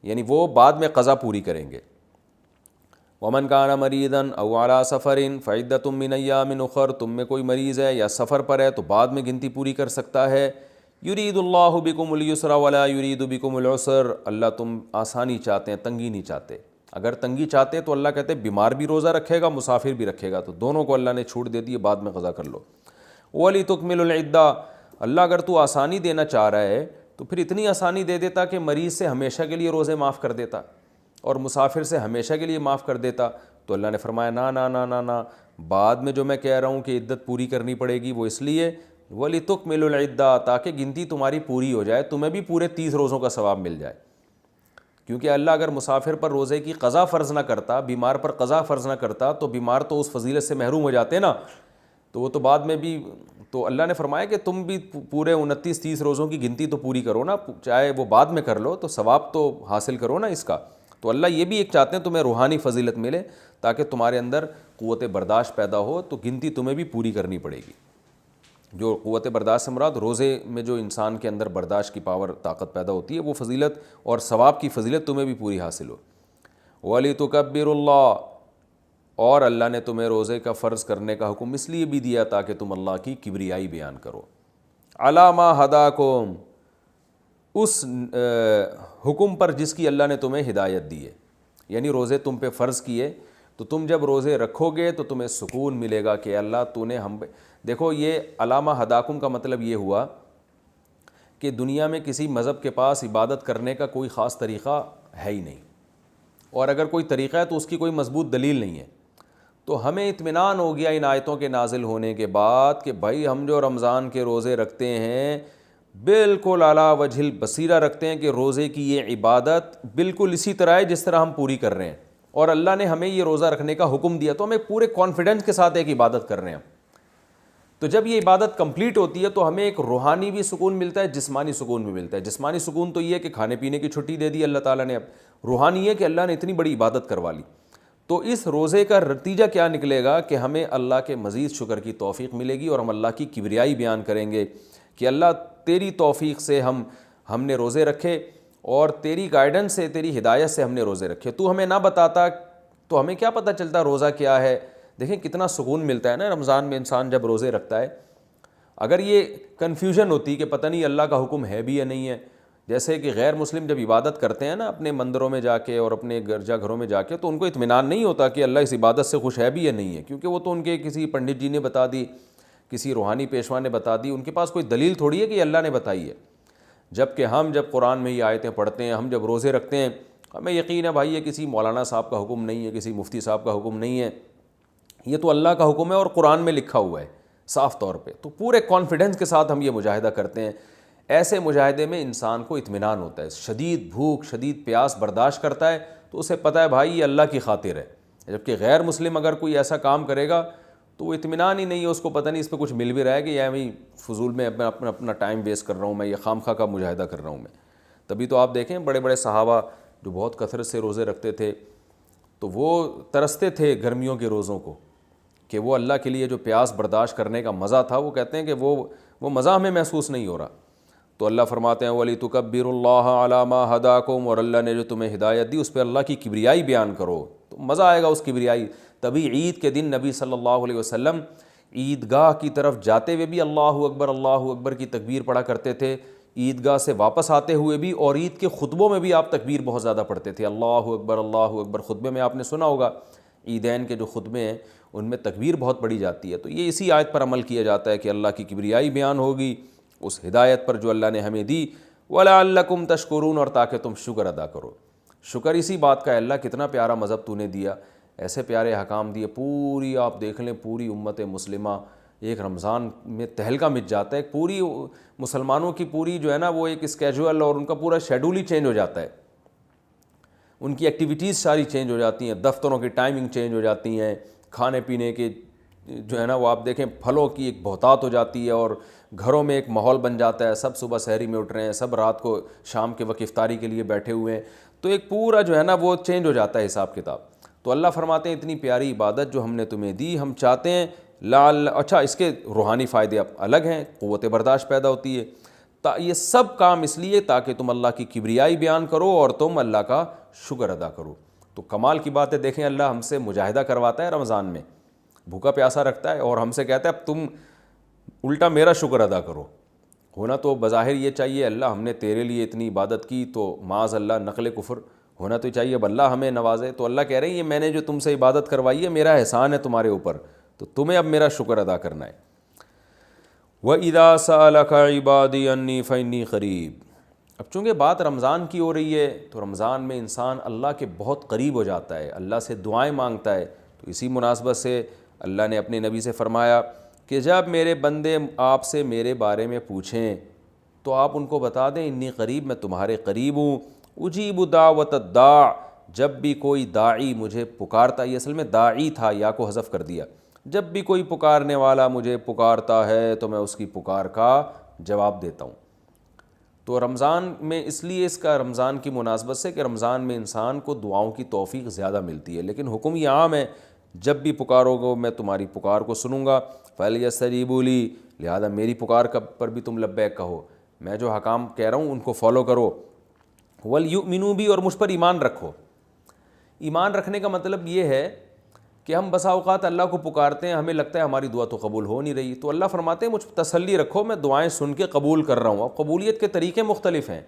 S1: یعنی وہ بعد میں قضا پوری کریں گے۔ ومن کان مریضا او علی سفر فعدۃ من ایام اخر، تم میں کوئی مریض ہے یا سفر پر ہے تو بعد میں گنتی پوری کر سکتا ہے۔ یرید اللہ بکم الیسر ولا یرید بکم العسر، اللہ تم آسانی چاہتے ہیں، تنگی نہیں چاہتے، اگر تنگی چاہتے تو اللہ کہتے ہیں بیمار بھی روزہ رکھے گا مسافر بھی رکھے گا، تو دونوں کو اللہ نے چھوٹ دے دی، بعد میں قضا کر لو۔ وَلِتُكْمِلُ الْعِدَّةَ، اللہ اگر تو آسانی دینا چاہ رہا ہے تو پھر اتنی آسانی دے دیتا کہ مریض سے ہمیشہ کے لیے روزے معاف کر دیتا اور مسافر سے ہمیشہ کے لیے معاف کر دیتا، تو اللہ نے فرمایا نا نا نا نا نا، بعد میں جو میں کہہ رہا ہوں کہ عدت پوری کرنی پڑے گی وہ اس لیے وَلِتُكْمِلُ الْعِدَّةَ، تاکہ گنتی تمہاری پوری ہو جائے، تمہیں بھی پورے 30 روزوں کا ثواب مل جائے، کیونکہ اللہ اگر مسافر پر روزے کی قضا فرض نہ کرتا، بیمار پر قضا فرض نہ کرتا تو بیمار تو اس فضیلت سے محروم ہو جاتے نا، تو وہ تو بعد میں بھی، تو اللہ نے فرمایا کہ تم بھی پورے 29-30 روزوں کی گنتی تو پوری کرو نا، چاہے وہ بعد میں کر لو تو ثواب تو حاصل کرو نا اس کا۔ تو اللہ یہ بھی ایک چاہتے ہیں تمہیں روحانی فضیلت ملے تاکہ تمہارے اندر قوت برداشت پیدا ہو، تو گنتی تمہیں بھی پوری کرنی پڑے گی۔ جو قوت برداشت سے مراد روزے میں جو انسان کے اندر برداشت کی پاور طاقت پیدا ہوتی ہے وہ فضیلت اور ثواب کی فضیلت تمہیں بھی پوری حاصل ہو۔ وَلِتُكَبِّرُوا اللَّهَ، اور اللہ نے تمہیں روزے کا فرض کرنے کا حکم اس لیے بھی دیا تاکہ تم اللہ کی کبریائی بیان کرو۔ عَلَىٰ مَا هَدَاكُمْ، اس حکم پر جس کی اللہ نے تمہیں ہدایت دی ہے، یعنی روزے تم پہ فرض کیے تو تم جب روزے رکھو گے تو تمہیں سکون ملے گا کہ اللہ تو نے ہم، دیکھو یہ علامہ ہداکم کا مطلب یہ ہوا کہ دنیا میں کسی مذہب کے پاس عبادت کرنے کا کوئی خاص طریقہ ہے ہی نہیں، اور اگر کوئی طریقہ ہے تو اس کی کوئی مضبوط دلیل نہیں ہے، تو ہمیں اطمینان ہو گیا ان آیتوں کے نازل ہونے کے بعد کہ بھائی ہم جو رمضان کے روزے رکھتے ہیں بالکل اعلیٰ وجہ البصیرہ رکھتے ہیں کہ روزے کی یہ عبادت بالکل اسی طرح ہے جس طرح ہم پوری کر رہے ہیں، اور اللہ نے ہمیں یہ روزہ رکھنے کا حکم دیا تو ہمیں پورے کانفیڈنس کے ساتھ ایک عبادت کر رہے ہیں۔ تو جب یہ عبادت کمپلیٹ ہوتی ہے تو ہمیں ایک روحانی بھی سکون ملتا ہے، جسمانی سکون بھی ملتا ہے۔ جسمانی سکون تو یہ ہے کہ کھانے پینے کی چھٹی دے دی اللہ تعالیٰ نے، اب روحانی ہے کہ اللہ نے اتنی بڑی عبادت کروا لی۔ تو اس روزے کا نتیجہ کیا نکلے گا کہ ہمیں اللہ کے مزید شکر کی توفیق ملے گی اور ہم اللہ کی کبریائی بیان کریں گے کہ اللہ تیری توفیق سے ہم نے روزے رکھے اور تیری گائیڈنس سے، تیری ہدایت سے ہم نے روزے رکھے، تو ہمیں نہ بتاتا تو ہمیں کیا پتہ چلتا روزہ کیا ہے۔ دیکھیں کتنا سکون ملتا ہے نا رمضان میں انسان جب روزے رکھتا ہے۔ اگر یہ کنفیوژن ہوتی کہ پتہ نہیں اللہ کا حکم ہے بھی یا نہیں ہے، جیسے کہ غیر مسلم جب عبادت کرتے ہیں نا اپنے مندروں میں جا کے اور اپنے گرجا گھروں میں جا کے، تو ان کو اطمینان نہیں ہوتا کہ اللہ اس عبادت سے خوش ہے بھی یا نہیں ہے، کیونکہ وہ تو ان کے کسی پنڈت جی نے بتا دی، کسی روحانی پیشوا نے بتا دی، ان کے پاس کوئی دلیل تھوڑی ہے کہ اللہ نے بتائی ہے۔ جبکہ ہم جب قرآن میں یہ آیتیں پڑھتے ہیں، ہم جب روزے رکھتے ہیں، ہمیں یقین ہے بھائی یہ کسی مولانا صاحب کا حکم نہیں ہے، کسی مفتی صاحب کا حکم نہیں ہے، یہ تو اللہ کا حکم ہے اور قرآن میں لکھا ہوا ہے صاف طور پہ، تو پورے کانفیڈنس کے ساتھ ہم یہ مجاہدہ کرتے ہیں۔ ایسے مجاہدے میں انسان کو اطمینان ہوتا ہے، شدید بھوک شدید پیاس برداشت کرتا ہے تو اسے پتہ ہے بھائی یہ اللہ کی خاطر ہے۔ جبکہ غیر مسلم اگر کوئی ایسا کام کرے گا تو وہ اطمینان ہی نہیں ہے، اس کو پتہ نہیں اس پہ کچھ مل بھی رہا ہے کہ یا میں فضول میں اپنا ٹائم ویسٹ کر رہا ہوں، میں یہ خام خواہ کا مجاہدہ کر رہا ہوں میں۔ تبھی تو آپ دیکھیں بڑے بڑے صحابہ جو بہت کثرت سے روزے رکھتے تھے تو وہ ترستے تھے گرمیوں کے روزوں کو کہ وہ اللہ کے لیے جو پیاس برداشت کرنے کا مزہ تھا، وہ کہتے ہیں کہ وہ مزہ ہمیں محسوس نہیں ہو رہا۔ تو اللہ فرماتے ہیں وَلِتُكَبِّرُوا اللَّهَ عَلَىٰ مَا هَدَاكُمْ، اور اللہ نے جو تمہیں ہدایت دی اس پہ اللہ کی کبریائی بیان کرو، تو مزہ آئے گا اس کبریائی۔ تبھی عید کے دن نبی صلی اللہ علیہ وسلم عیدگاہ کی طرف جاتے ہوئے بھی اللہ اکبر کی تکبیر پڑھا کرتے تھے، عیدگاہ سے واپس آتے ہوئے بھی، اور عید کے خطبوں میں بھی آپ تکبیر بہت زیادہ پڑھتے تھے، اللہ اکبر۔ خطبے میں آپ نے سنا ہوگا عیدین کے جو خطبے ہیں ان میں تکبیر بہت پڑھی جاتی ہے، تو یہ اسی آیت پر عمل کیا جاتا ہے کہ اللہ کی کبریائی بیان ہوگی اس ہدایت پر جو اللہ نے ہمیں دی، وَلَعَلَّكُمْ تَشْكُرُونَ، اور تاکہ تم شکر ادا کرو۔ شکر اسی بات کا ہے، اللہ کتنا پیارا مذہب تو نے دیا، ایسے پیارے احکام دیے، پوری آپ دیکھ لیں پوری امت مسلمہ ایک رمضان میں تہلکہ مچ جاتا ہے، پوری مسلمانوں کی پوری جو ہے نا وہ ایک اسکیجول اور ان کا پورا شیڈول ہی چینج ہو جاتا ہے، ان کی ایکٹیویٹیز ساری چینج ہو جاتی ہیں، دفتروں کی ٹائمنگ چینج ہو جاتی ہیں، کھانے پینے کے جو ہے نا وہ آپ دیکھیں پھلوں کی ایک بہتات ہو جاتی ہے، اور گھروں میں ایک ماحول بن جاتا ہے، سب صبح سحری میں اٹھ رہے ہیں، سب رات کو شام کے وقت افطاری کے لیے بیٹھے ہوئے ہیں، تو ایک پورا جو ہے نا وہ چینج ہو جاتا ہے حساب کتاب۔ تو اللہ فرماتے ہیں اتنی پیاری عبادت جو ہم نے تمہیں دی، ہم چاہتے ہیں اچھا اس کے روحانی فائدے اب الگ ہیں، قوت برداشت پیدا ہوتی ہے، یہ سب کام اس لیے تاکہ تم اللہ کی کبریائی بیان کرو اور تم اللہ کا شکر ادا کرو۔ تو کمال کی بات ہے، دیکھیں اللہ ہم سے مجاہدہ کرواتا ہے رمضان میں، بھوکا پیاسا رکھتا ہے اور ہم سے کہتا ہے اب تم الٹا میرا شکر ادا کرو۔ ہونا تو بظاہر یہ چاہیے اللہ ہم نے تیرے لیے اتنی عبادت کی تو معاذ اللہ نقل کفر ہونا تو چاہیے، اب اللہ ہمیں نوازے۔ تو اللہ کہہ رہے ہیں یہ میں نے جو تم سے عبادت کروائی ہے میرا احسان ہے تمہارے اوپر، تو تمہیں اب میرا شکر ادا کرنا ہے۔ وَإِذَا سَأَلَكَ عِبَادِي عَنِّي فَإِنِّي قَرِيبٌ۔ اب چونکہ بات رمضان کی ہو رہی ہے تو رمضان میں انسان اللہ کے بہت قریب ہو جاتا ہے، اللہ سے دعائیں مانگتا ہے، تو اسی مناسبت سے اللہ نے اپنے نبی سے فرمایا کہ جب میرے بندے آپ سے میرے بارے میں پوچھیں تو آپ ان کو بتا دیں انی قریب، میں تمہارے قریب ہوں، اجیب دعوت الداع، جب بھی کوئی داعی مجھے پکارتا، یہ اصل میں داعی تھا، یا کو حذف کر دیا، جب بھی کوئی پکارنے والا مجھے پکارتا ہے تو میں اس کی پکار کا جواب دیتا ہوں۔ تو رمضان میں اس لیے اس کا رمضان کی مناسبت سے کہ رمضان میں انسان کو دعاؤں کی توفیق زیادہ ملتی ہے، لیکن حکم یہ عام ہے جب بھی پکارو گے میں تمہاری پکار کو سنوں گا، فَلْيَسْتَجِیبُوا لِی، لہذا میری پکار پر بھی تم لبیک کہو، میں جو حکام کہہ رہا ہوں ان کو فالو کرو، وَلْيُؤْمِنُوا بِی، اور مجھ پر ایمان رکھو۔ ایمان رکھنے کا مطلب یہ ہے کہ ہم بسا اوقات اللہ کو پکارتے ہیں، ہمیں لگتا ہے ہماری دعا تو قبول ہو نہیں رہی، تو اللہ فرماتے ہیں مجھ پر تسلی رکھو، میں دعائیں سن کے قبول کر رہا ہوں۔ اب قبولیت کے طریقے مختلف ہیں،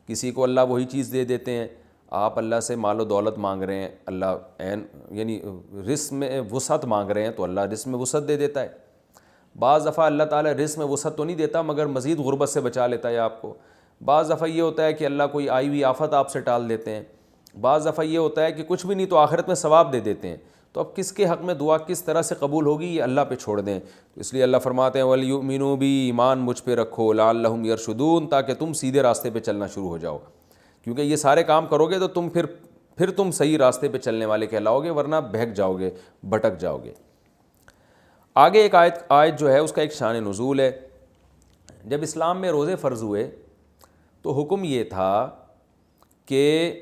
S1: کسی کو اللہ وہی چیز دے دیتے ہیں، آپ اللہ سے مال و دولت مانگ رہے ہیں، اللہ یعنی رزق میں وسعت مانگ رہے ہیں تو اللہ رزق میں وسعت دے دیتا ہے۔ بعض دفعہ اللہ تعالیٰ رزق میں وسعت تو نہیں دیتا مگر مزید غربت سے بچا لیتا ہے آپ کو۔ بعض دفعہ یہ ہوتا ہے کہ اللہ کوئی آئی ہوئی آفت آپ سے ٹال دیتے ہیں۔ بعض دفعہ یہ ہوتا ہے کہ کچھ بھی نہیں تو آخرت میں ثواب دے دیتے ہیں۔ تو اب کس کے حق میں دعا کس طرح سے قبول ہوگی یہ اللہ پہ چھوڑ دیں۔ تو اس لیے اللہ فرماتے ہیں وَلْيُؤْمِنُوا بِی، ایمان مجھ پہ رکھو، لَعَلَّهُمْ يَرْشُدُونَ، تاکہ تم سیدھے راستے پہ چلنا شروع ہو جاؤ، کیونکہ یہ سارے کام کرو گے تو تم پھر تم صحیح راستے پہ چلنے والے کہلاؤ گے، ورنہ بہک جاؤ گے، بھٹک جاؤ گے۔ آگے ایک آیت جو ہے اس کا ایک شان نزول ہے۔ جب اسلام میں روزے فرض ہوئے تو حکم یہ تھا کہ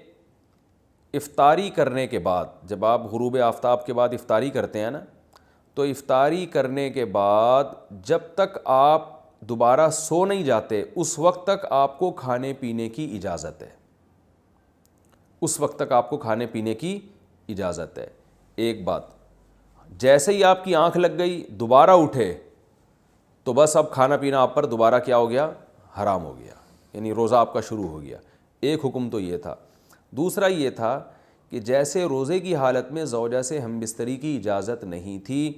S1: افطاری کرنے کے بعد، جب آپ غروب آفتاب کے بعد افطاری کرتے ہیں نا، تو افطاری کرنے کے بعد جب تک آپ دوبارہ سو نہیں جاتے اس وقت تک آپ کو کھانے پینے کی اجازت ہے، اس وقت تک آپ کو کھانے پینے کی اجازت ہے۔ ایک بات، جیسے ہی آپ کی آنکھ لگ گئی دوبارہ اٹھے تو بس اب کھانا پینا آپ پر دوبارہ کیا ہو گیا؟ حرام ہو گیا، یعنی روزہ آپ کا شروع ہو گیا۔ ایک حکم تو یہ تھا۔ دوسرا یہ تھا کہ جیسے روزے کی حالت میں زوجہ سے ہم بستری کی اجازت نہیں تھی،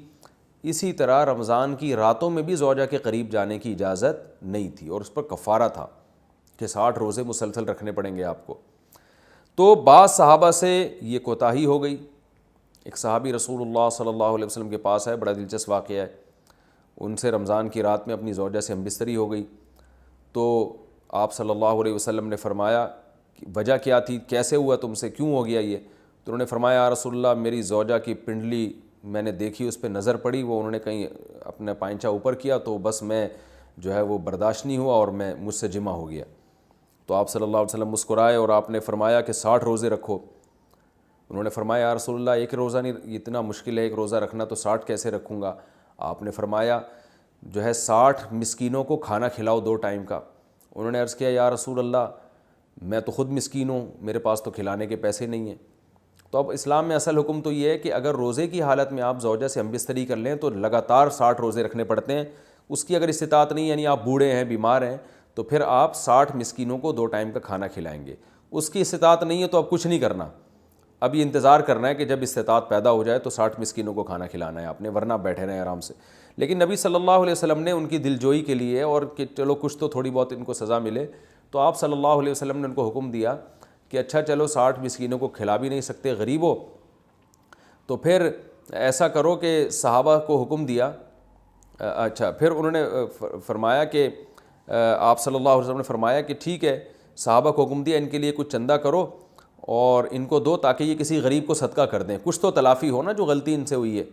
S1: اسی طرح رمضان کی راتوں میں بھی زوجہ کے قریب جانے کی اجازت نہیں تھی، اور اس پر کفارہ تھا کہ 60 روزے مسلسل رکھنے پڑیں گے آپ کو۔ تو بعض صحابہ سے یہ کوتاہی ہو گئی۔ ایک صحابی رسول اللہ صلی اللہ علیہ وسلم کے پاس ہے، بڑا دلچسپ واقعہ ہے، ان سے رمضان کی رات میں اپنی زوجہ سے ہم بستری ہو گئی، تو آپ صلی اللہ علیہ وسلم نے فرمایا کہ وجہ کیا تھی، کیسے ہوا تم سے، کیوں ہو گیا یہ؟ تو انہوں نے فرمایا یا رسول اللہ میری زوجہ کی پنڈلی میں نے دیکھی، اس پہ نظر پڑی، وہ انہوں نے کہیں اپنا پائنچہ اوپر کیا تو بس میں جو ہے وہ برداشت نہیں ہوا اور مجھ سے جمع ہو گیا۔ تو آپ صلی اللہ علیہ وسلم مسکرائے اور آپ نے فرمایا کہ 60 روزے رکھو۔ انہوں نے فرمایا یا رسول اللہ ایک روزہ نہیں، اتنا مشکل ہے ایک روزہ رکھنا، تو 60 کیسے رکھوں گا؟ آپ نے فرمایا جو ہے 60 مسکینوں کو کھانا کھلاؤ 2 ٹائم کا۔ انہوں نے عرض کیا یا رسول اللہ میں تو خود مسکین ہوں، میرے پاس تو کھلانے کے پیسے نہیں ہیں۔ تو اب اسلام میں اصل حکم تو یہ ہے کہ اگر روزے کی حالت میں آپ زوجہ سے ہم بستری کر لیں تو لگاتار 60 روزے رکھنے پڑتے ہیں۔ اس کی اگر استطاعت نہیں، یعنی آپ بوڑھے ہیں، بیمار ہیں، تو پھر آپ 60 مسکینوں کو 2 ٹائم کا کھانا کھلائیں گے۔ اس کی استطاعت نہیں ہے تو اب کچھ نہیں کرنا، اب یہ انتظار کرنا ہے کہ جب استطاعت پیدا ہو جائے تو 60 مسکینوں کو کھانا کھلانا ہے آپ نے، ورنہ بیٹھے رہیں آرام سے۔ لیکن نبی صلی اللہ علیہ وسلم نے ان کی دل جوئی کے لیے اور کہ چلو کچھ تو تھوڑی بہت ان کو سزا ملے، تو آپ صلی اللہ علیہ وسلم نے ان کو حکم دیا کہ اچھا چلو 60 مسکینوں کو کھلا بھی نہیں سکتے، غریب ہو، تو پھر ایسا کرو کہ صحابہ کو حکم دیا اچھا پھر انہوں نے فرمایا کہ آپ صلی اللہ علیہ وسلم نے فرمایا کہ ٹھیک ہے، صحابہ کو حکم دیا ان کے لیے کچھ چندہ کرو اور ان کو دو تاکہ یہ کسی غریب کو صدقہ کر دیں، کچھ تو تلافی ہو نا جو غلطی ان سے ہوئی ہے۔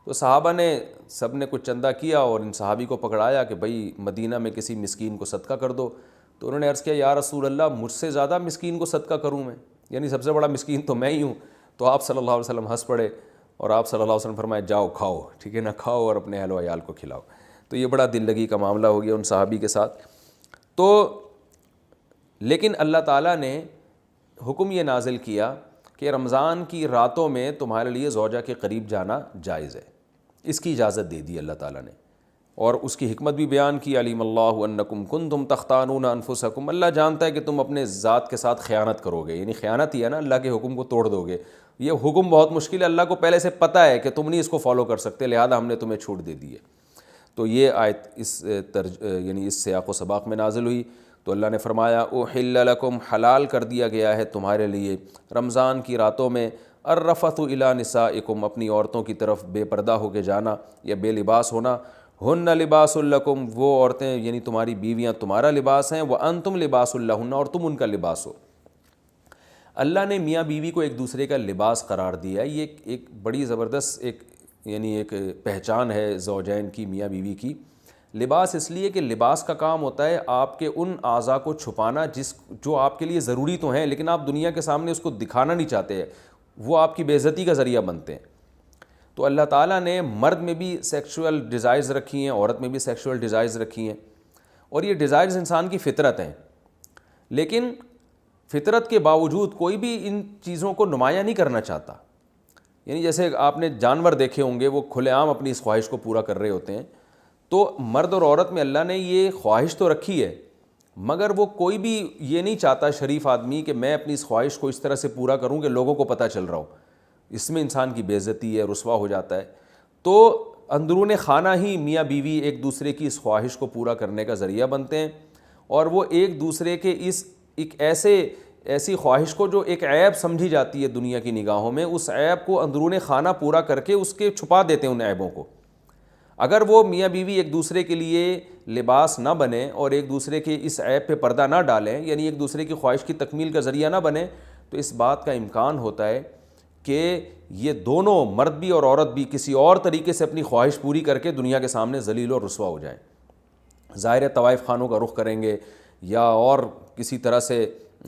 S1: تو صحابہ نے سب نے کچھ چندہ کیا اور ان صحابی کو پکڑایا کہ بھائی مدینہ میں کسی مسکین کو صدقہ کر دو۔ تو انہوں نے عرض کیا یا رسول اللہ مجھ سے زیادہ مسکین کو صدقہ کروں میں، یعنی سب سے بڑا مسکین تو میں ہی ہوں۔ تو آپ صلی اللہ علیہ وسلم ہنس پڑے اور آپ صلی اللہ علیہ وسلم فرمایا جاؤ کھاؤ، ٹھیک ہے نا، کھاؤ اور اپنے اہل و عیال کو کھلاؤ۔ تو یہ بڑا دل لگی کا معاملہ ہو گیا ان صحابی کے ساتھ۔ تو لیکن اللہ تعالیٰ نے حکم یہ نازل کیا کہ رمضان کی راتوں میں تمہارے لیے زوجہ کے قریب جانا جائز ہے، اس کی اجازت دے دی اللہ تعالیٰ نے، اور اس کی حکمت بھی بیان کی۔ علیم اللہ انکم کنتم تختانون انفسکم، اللہ جانتا ہے کہ تم اپنے ذات کے ساتھ خیانت کرو گے، یعنی خیانت ہی ہے نا، اللہ کے حکم کو توڑ دو گے۔ یہ حکم بہت مشکل ہے، اللہ کو پہلے سے پتہ ہے کہ تم نہیں اس کو فالو کر سکتے، لہذا ہم نے تمہیں چھوٹ دے دی ہے۔ تو یہ آیت یعنی اس سیاق و سباق میں نازل ہوئی۔ تو اللہ نے فرمایا احل لکم، حلال کر دیا گیا ہے تمہارے لیے رمضان کی راتوں میں، الرفث الی نسائکم، اپنی عورتوں کی طرف بے پردہ ہو کے جانا یا بے لباس ہونا، ہن لباس لکم، وہ عورتیں یعنی تمہاری بیویاں تمہارا لباس ہیں، وانتم لباس لہن، اور تم ان کا لباس ہو۔ اللہ نے میاں بیوی کو ایک دوسرے کا لباس قرار دیا، یہ ایک بڑی زبردست ایک پہچان ہے زوجین کی، میاں بیوی کی۔ لباس اس لیے کہ لباس کا کام ہوتا ہے آپ کے ان اعضاء کو چھپانا جو آپ کے لیے ضروری تو ہیں لیکن آپ دنیا کے سامنے اس کو دکھانا نہیں چاہتے، وہ آپ کی بے عزتی کا ذریعہ بنتے ہیں۔ تو اللہ تعالیٰ نے مرد میں بھی سیکشول ڈیزائرز رکھی ہیں، عورت میں بھی سیکشول ڈیزائرز رکھی ہیں، اور یہ ڈیزائرز انسان کی فطرت ہیں، لیکن فطرت کے باوجود کوئی بھی ان چیزوں کو نمایاں نہیں کرنا چاہتا۔ یعنی جیسے آپ نے جانور دیکھے ہوں گے، وہ کھلے عام اپنی اس خواہش کو پورا کر رہے ہوتے ہیں، تو مرد اور عورت میں اللہ نے یہ خواہش تو رکھی ہے، مگر وہ کوئی بھی یہ نہیں چاہتا شریف آدمی کہ میں اپنی اس خواہش کو اس طرح سے پورا کروں کہ لوگوں کو پتہ چل رہا ہو، اس میں انسان کی بے عزتی ہے، رسوا ہو جاتا ہے۔ تو اندرون خانہ ہی میاں بیوی ایک دوسرے کی اس خواہش کو پورا کرنے کا ذریعہ بنتے ہیں، اور وہ ایک دوسرے کے ایک ایسی خواہش کو جو ایک عیب سمجھی جاتی ہے دنیا کی نگاہوں میں، اس عیب کو اندرون خانہ پورا کر کے اس کے چھپا دیتے ہیں ان عیبوں کو۔ اگر وہ میاں بیوی ایک دوسرے کے لیے لباس نہ بنے اور ایک دوسرے کے اس عیب پہ پردہ نہ ڈالیں، یعنی ایک دوسرے کی خواہش کی تکمیل کا ذریعہ نہ بنے، تو اس بات کا امکان ہوتا ہے کہ یہ دونوں مرد بھی اور عورت بھی کسی اور طریقے سے اپنی خواہش پوری کر کے دنیا کے سامنے ذلیل اور رسوا ہو جائیں۔ ظاہر طوائف خانوں کا رخ کریں گے یا اور کسی طرح سے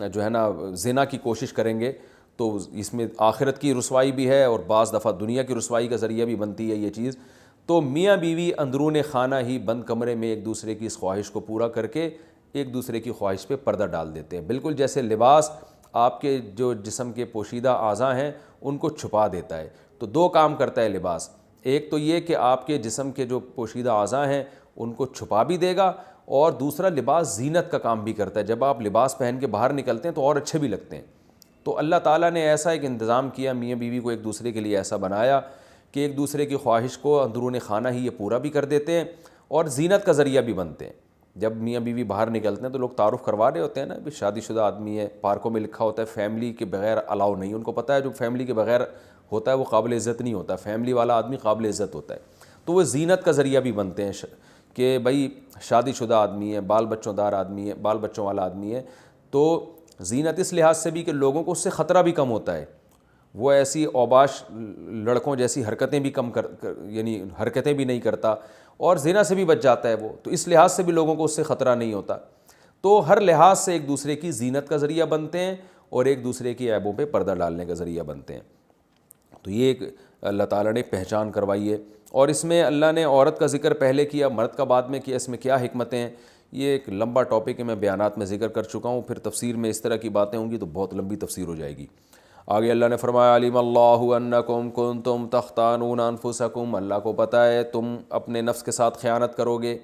S1: جو ہے نا زنا کی کوشش کریں گے، تو اس میں آخرت کی رسوائی بھی ہے اور بعض دفعہ دنیا کی رسوائی کا ذریعہ بھی بنتی ہے یہ چیز۔ تو میاں بیوی اندرون خانہ ہی بند کمرے میں ایک دوسرے کی اس خواہش کو پورا کر کے ایک دوسرے کی خواہش پہ پردہ ڈال دیتے ہیں، بالکل جیسے لباس آپ کے جو جسم کے پوشیدہ اعضاء ہیں ان کو چھپا دیتا ہے۔ تو دو کام کرتا ہے لباس، ایک تو یہ کہ آپ کے جسم کے جو پوشیدہ اعضاء ہیں ان کو چھپا بھی دے گا، اور دوسرا لباس زینت کا کام بھی کرتا ہے، جب آپ لباس پہن کے باہر نکلتے ہیں تو اور اچھے بھی لگتے ہیں۔ تو اللہ تعالیٰ نے ایسا ایک انتظام کیا، میاں بیوی کو ایک دوسرے کے لیے ایسا بنایا کہ ایک دوسرے کی خواہش کو اندرون خانہ ہی یہ پورا بھی کر دیتے ہیں اور زینت کا ذریعہ بھی بنتے ہیں۔ جب میاں بیوی باہر نکلتے ہیں تو لوگ تعارف کروا رہے ہوتے ہیں نا، شادی شدہ آدمی ہے، پارکوں میں لکھا ہوتا ہے فیملی کے بغیر الاؤ نہیں، ان کو پتہ ہے جو فیملی کے بغیر ہوتا ہے وہ قابل عزت نہیں ہوتا، فیملی والا آدمی قابل عزت ہوتا ہے۔ تو وہ زینت کا ذریعہ بھی بنتے ہیں کہ بھائی شادی شدہ آدمی ہے، بال بچوں دار آدمی ہے، بال بچوں والا آدمی ہے، تو زینت اس لحاظ سے بھی کہ لوگوں کو اس سے خطرہ بھی کم ہوتا ہے، وہ ایسی اوباش لڑکوں جیسی حرکتیں بھی یعنی حرکتیں بھی نہیں کرتا، اور زنا سے بھی بچ جاتا ہے وہ، تو اس لحاظ سے بھی لوگوں کو اس سے خطرہ نہیں ہوتا۔ تو ہر لحاظ سے ایک دوسرے کی زینت کا ذریعہ بنتے ہیں اور ایک دوسرے کی عیبوں پہ پردہ ڈالنے کا ذریعہ بنتے ہیں۔ تو یہ ایک اللہ تعالیٰ نے پہچان کروائی ہے، اور اس میں اللہ نے عورت کا ذکر پہلے کیا، مرد کا بعد میں کیا، اس میں کیا حکمتیں ہیں، یہ ایک لمبا ٹاپک ہے، میں بیانات میں ذکر کر چکا ہوں، پھر تفسیر میں اس طرح کی باتیں ہوں گی تو بہت لمبی تفسیر ہو جائے گی۔ آگے اللہ نے فرمایا علیم اللہ انکم کنتم تختانون انفسکم، اللہ کو پتہ ہے تم اپنے نفس کے ساتھ خیانت کرو گے۔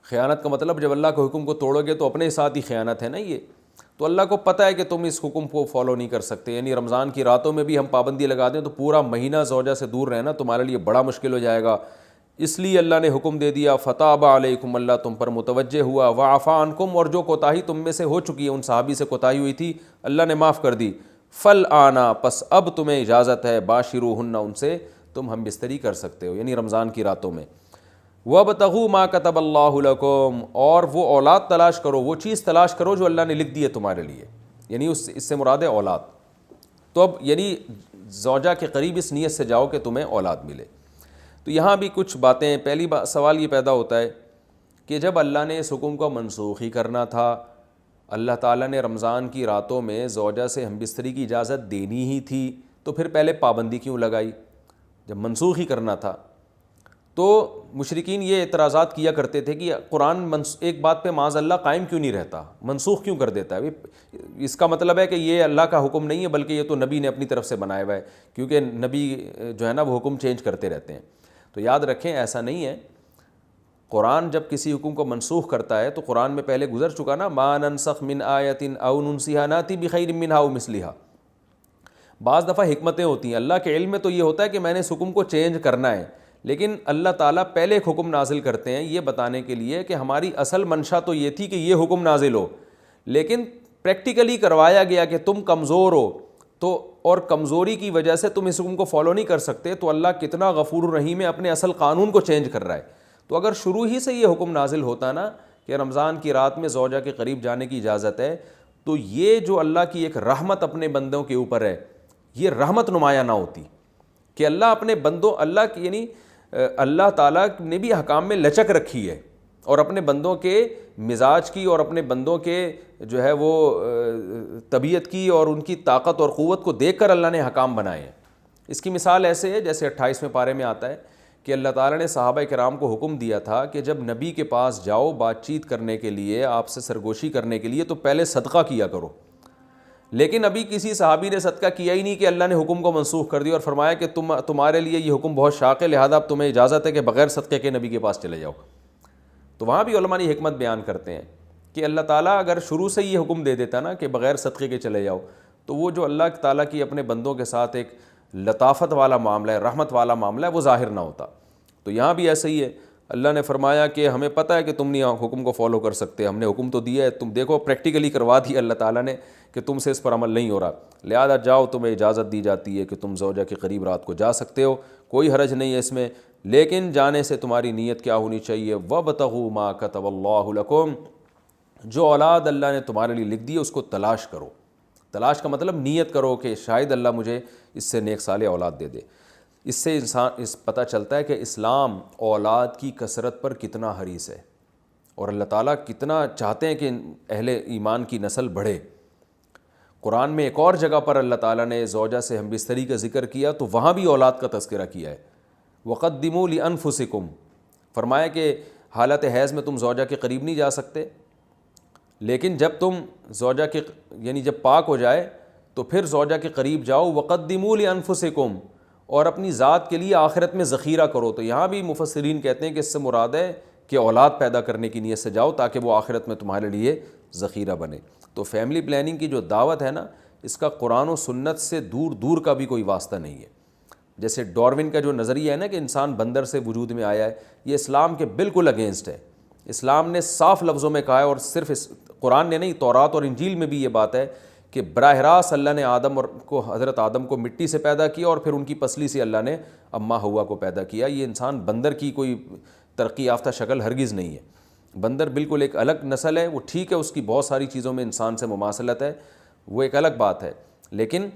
S1: خیانت کا مطلب جب اللہ کے حکم کو توڑو گے تو اپنے ساتھ ہی خیانت ہے نا یہ، تو اللہ کو پتہ ہے کہ تم اس حکم کو فالو نہیں کر سکتے، یعنی رمضان کی راتوں میں بھی ہم پابندی لگا دیں تو پورا مہینہ زوجہ سے دور رہنا تمہارے لیے بڑا مشکل ہو جائے گا، اس لیے اللہ نے حکم دے دیا فتاب علیکم، اللہ تم پر متوجہ ہوا، وعفا عنکم، اور جو کوتاہی تم میں سے ہو چکی ہے، ان صحابی سے کوتاہی ہوئی تھی اللہ نے معاف کر دی، فالآن، پس اب تمہیں اجازت ہے، باشروہن، ان سے تم ہم بستری کر سکتے ہو، یعنی رمضان کی راتوں میں۔ وَابْتَغُوا مَا كَتَبَ اللَّهُ لَكُمْ، اور وہ اولاد تلاش کرو، وہ چیز تلاش کرو جو اللہ نے لکھ دی ہے تمہارے لیے، یعنی اس سے مراد ہے اولاد۔ تو اب یعنی زوجہ کے قریب اس نیت سے جاؤ کہ تمہیں اولاد ملے۔ تو یہاں بھی کچھ باتیں، پہلی سوال یہ پیدا ہوتا ہے کہ جب اللہ نے اس حکم کو منسوخ ہی کرنا تھا، اللہ تعالیٰ نے رمضان کی راتوں میں زوجہ سے ہم بستری کی اجازت دینی ہی تھی، تو پھر پہلے پابندی کیوں لگائی جب منسوخ ہی کرنا تھا؟ تو مشرکین یہ اعتراضات کیا کرتے تھے کہ قرآن ایک بات پہ معاذ اللہ قائم کیوں نہیں رہتا، منسوخ کیوں کر دیتا ہے؟ اس کا مطلب ہے کہ یہ اللہ کا حکم نہیں ہے بلکہ یہ تو نبی نے اپنی طرف سے بنایا ہوا ہے، کیونکہ نبی جو ہے نا وہ حکم چینج کرتے رہتے ہیں۔ تو یاد رکھیں ایسا نہیں ہے، قرآن جب کسی حکم کو منسوخ کرتا ہے تو قرآن میں پہلے گزر چکا نا، ما ننسخ من آیت او ننسیھا ناتی بخیر منھا او مثلھا۔ بعض دفعہ حکمتیں ہوتی ہیں، اللہ کے علم میں تو یہ ہوتا ہے کہ میں نے اس حکم کو چینج کرنا ہے، لیکن اللہ تعالیٰ پہلے ایک حکم نازل کرتے ہیں یہ بتانے کے لیے کہ ہماری اصل منشا تو یہ تھی کہ یہ حکم نازل ہو، لیکن پریکٹیکلی کروایا گیا کہ تم کمزور ہو تو، اور کمزوری کی وجہ سے تم اس حکم کو فالو نہیں کر سکتے، تو اللہ کتنا غفور الرحیم ہے، اپنے اصل قانون کو چینج کر رہا ہے۔ تو اگر شروع ہی سے یہ حکم نازل ہوتا نا کہ رمضان کی رات میں زوجہ کے قریب جانے کی اجازت ہے، تو یہ جو اللہ کی ایک رحمت اپنے بندوں کے اوپر ہے، یہ رحمت نمایاں نہ ہوتی کہ اللہ اپنے بندوں، اللہ کی یعنی اللہ تعالیٰ نے بھی حکام میں لچک رکھی ہے، اور اپنے بندوں کے مزاج کی اور اپنے بندوں کے جو ہے وہ طبیعت کی اور ان کی طاقت اور قوت کو دیکھ کر اللہ نے حکام بنائے ہیں۔ اس کی مثال ایسے ہے جیسے 28ویں پارے میں آتا ہے کہ اللہ تعالیٰ نے صحابہ کرام کو حکم دیا تھا کہ جب نبی کے پاس جاؤ بات چیت کرنے کے لیے، آپ سے سرگوشی کرنے کے لیے، تو پہلے صدقہ کیا کرو، لیکن ابھی کسی صحابی نے صدقہ کیا ہی نہیں کہ اللہ نے حکم کو منسوخ کر دیا اور فرمایا کہ تمہارے لیے یہ حکم بہت شاق ہے، لہذا اب تمہیں اجازت ہے کہ بغیر صدقے کے نبی کے پاس چلے جاؤ۔ تو وہاں بھی علماء نے حکمت بیان کرتے ہیں کہ اللہ تعالیٰ اگر شروع سے یہ حکم دے دیتا نا کہ بغیر صدقے کے چلے جاؤ، تو وہ جو اللہ تعالیٰ کی اپنے بندوں کے ساتھ ایک لطافت والا معاملہ ہے، رحمت والا معاملہ ہے، وہ ظاہر نہ ہوتا۔ تو یہاں بھی ایسا ہی ہے، اللہ نے فرمایا کہ ہمیں پتہ ہے کہ تم نہیں حکم کو فالو کر سکتے، ہم نے حکم تو دیا ہے، تم دیکھو پریکٹیکلی کروا دیا اللہ تعالیٰ نے کہ تم سے اس پر عمل نہیں ہو رہا، لہذا جاؤ، تمہیں اجازت دی جاتی ہے کہ تم زوجہ کے قریب رات کو جا سکتے ہو، کوئی حرج نہیں ہے اس میں، لیکن جانے سے تمہاری نیت کیا ہونی چاہیے؟ وَابْتَغُوا مَا كَتَبَ اللَّهُ لَكُمْ، جو اولاد اللہ نے تمہارے لیے لکھ دی ہے اس کو تلاش کرو۔ تلاش کا مطلب نیت کرو کہ شاید اللہ مجھے اس سے نیک صالح اولاد دے دے۔ اس سے اس پتہ چلتا ہے کہ اسلام اولاد کی کثرت پر کتنا حریص ہے، اور اللہ تعالیٰ کتنا چاہتے ہیں کہ اہل ایمان کی نسل بڑھے۔ قرآن میں ایک اور جگہ پر اللہ تعالیٰ نے زوجہ سے ہم بستری کا ذکر کیا تو وہاں بھی اولاد کا تذکرہ کیا ہے۔ وَقَدِّمُوا لِأَنفُسِكُمْ، فرمایا کہ حالت حیض میں تم زوجہ کے قریب نہیں جا سکتے، لیکن جب تم زوجہ کے یعنی جب پاک ہو جائے تو پھر زوجہ کے قریب جاؤ۔ وَقَدِّمُوا لِأَنفُسِكُمْ، اور اپنی ذات کے لیے آخرت میں ذخیرہ کرو۔ تو یہاں بھی مفسرین کہتے ہیں کہ اس سے مراد ہے کہ اولاد پیدا کرنے کی نیت سے جاؤ تاکہ وہ آخرت میں تمہارے لیے ذخیرہ بنے۔ تو فیملی پلاننگ کی جو دعوت ہے نا، اس کا قرآن و سنت سے دور دور کا بھی کوئی واسطہ نہیں ہے۔ جیسے ڈاروین کا جو نظریہ ہے نا کہ انسان بندر سے وجود میں آیا ہے، یہ اسلام کے بالکل اگینسٹ ہے۔ اسلام نے صاف لفظوں میں کہا ہے، اور صرف قرآن نے نہیں، تورات اور انجیل میں بھی یہ بات ہے کہ براہ راست اللہ نے حضرت آدم کو مٹی سے پیدا کیا، اور پھر ان کی پسلی سے اللہ نے اماں حوا کو پیدا کیا۔ یہ انسان بندر کی کوئی ترقی یافتہ شکل ہرگز نہیں ہے۔ بندر بالکل ایک الگ نسل ہے، وہ ٹھیک ہے اس کی بہت ساری چیزوں میں انسان سے مماثلت ہے، وہ ایک الگ بات ہے، لیکن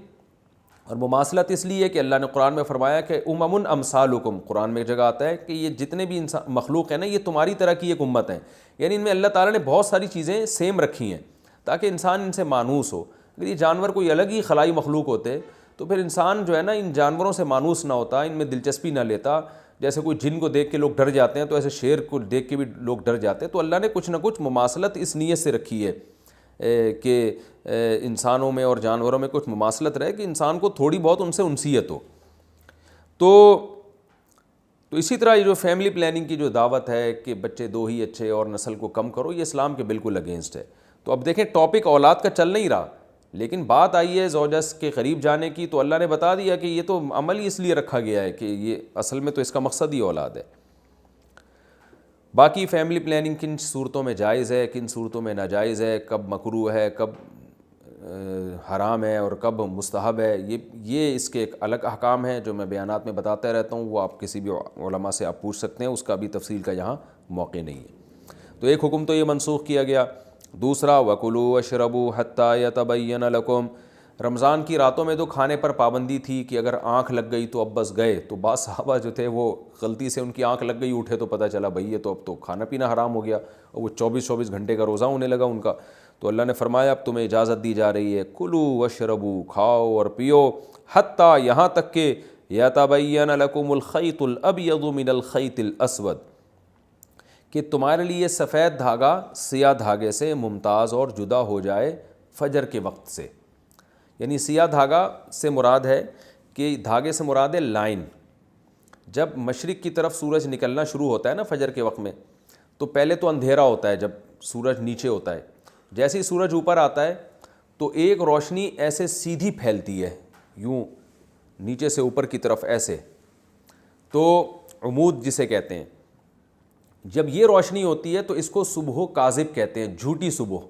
S1: اور مماثلت اس لیے کہ اللہ نے قرآن میں فرمایا کہ امم امثالکم، قرآن میں ایک جگہ آتا ہے کہ یہ جتنے بھی انسان مخلوق ہیں نا، یہ تمہاری طرح کی ایک امت ہیں، یعنی ان میں اللہ تعالیٰ نے بہت ساری چیزیں سیم رکھی ہیں تاکہ انسان ان سے مانوس ہو۔ اگر یہ جانور کوئی الگ ہی خلائی مخلوق ہوتے تو پھر انسان جو ہے نا ان جانوروں سے مانوس نہ ہوتا، ان میں دلچسپی نہ لیتا۔ جیسے کوئی جن کو دیکھ کے لوگ ڈر جاتے ہیں تو ایسے شیر کو دیکھ کے بھی لوگ ڈر جاتے ہیں۔ تو اللہ نے کچھ نہ کچھ مماثلت اس نیت سے رکھی ہے کہ انسانوں میں اور جانوروں میں کچھ مماثلت رہے، کہ انسان کو تھوڑی بہت ان سے انسیت ہو۔ تو اسی طرح یہ جو فیملی پلاننگ کی جو دعوت ہے کہ بچے دو ہی اچھے اور نسل کو کم کرو، یہ اسلام کے بالکل اگینسٹ ہے۔ تو اب دیکھیں ٹاپک اولاد کا چل نہیں رہا، لیکن بات آئی ہے زوجہ کے قریب جانے کی، تو اللہ نے بتا دیا کہ یہ تو عمل ہی اس لیے رکھا گیا ہے کہ یہ اصل میں تو اس کا مقصد ہی اولاد ہے۔ باقی فیملی پلاننگ کن صورتوں میں جائز ہے، کن صورتوں میں ناجائز ہے، کب مکروہ ہے، کب حرام ہے اور کب مستحب ہے، یہ اس کے ایک الگ احکام ہیں جو میں بیانات میں بتاتا رہتا ہوں، وہ آپ کسی بھی علماء سے آپ پوچھ سکتے ہیں، اس کا بھی تفصیل کا یہاں موقع نہیں ہے۔ تو ایک حکم تو یہ منسوخ کیا گیا۔ دوسرا وَكُلُوا وَاشْرَبُوا حَتَّى يَتَبَيَّنَ لَكُمْ، رمضان کی راتوں میں تو کھانے پر پابندی تھی کہ اگر آنکھ لگ گئی تو اب بس گئے، تو بعض صحابہ جو تھے وہ غلطی سے ان کی آنکھ لگ گئی، اٹھے تو پتہ چلا بھئی یہ تو اب تو کھانا پینا حرام ہو گیا، اور وہ 24 گھنٹے کا روزہ ہونے لگا ان کا۔ تو اللہ نے فرمایا اب تمہیں اجازت دی جا رہی ہے، کلوا واشربوا، کھاؤ اور پیو، حتیٰ یہاں تک کہ یتبین لکم الخیط الابیض من الخیط الاسود، کہ تمہارے لیے سفید دھاگا سیاہ دھاگے سے ممتاز اور جدا ہو جائے فجر کے وقت سے۔ یعنی سیاہ دھاگا سے مراد ہے کہ دھاگے سے مراد ہے لائن۔ جب مشرق کی طرف سورج نکلنا شروع ہوتا ہے نا فجر کے وقت میں، تو پہلے تو اندھیرا ہوتا ہے جب سورج نیچے ہوتا ہے، جیسے ہی سورج اوپر آتا ہے تو ایک روشنی ایسے سیدھی پھیلتی ہے، یوں نیچے سے اوپر کی طرف ایسے، تو عمود جسے کہتے ہیں۔ جب یہ روشنی ہوتی ہے تو اس کو صبح کاذب کہتے ہیں، جھوٹی صبح،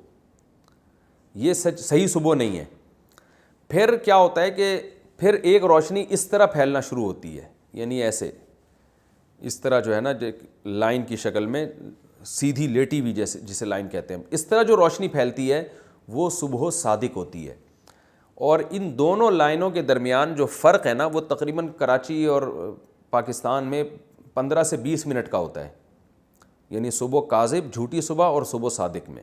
S1: یہ صحیح صبح نہیں ہے۔ پھر کیا ہوتا ہے کہ پھر ایک روشنی اس طرح پھیلنا شروع ہوتی ہے، یعنی ایسے اس طرح جو ہے نا لائن کی شکل میں سیدھی لیٹی ہوئی، جسے لائن کہتے ہیں، اس طرح جو روشنی پھیلتی ہے وہ صبح صادق ہوتی ہے۔ اور ان دونوں لائنوں کے درمیان جو فرق ہے نا وہ تقریباً کراچی اور پاکستان میں 15 سے 20 منٹ کا ہوتا ہے، یعنی صبح کاذب جھوٹی صبح اور صبح صادق میں۔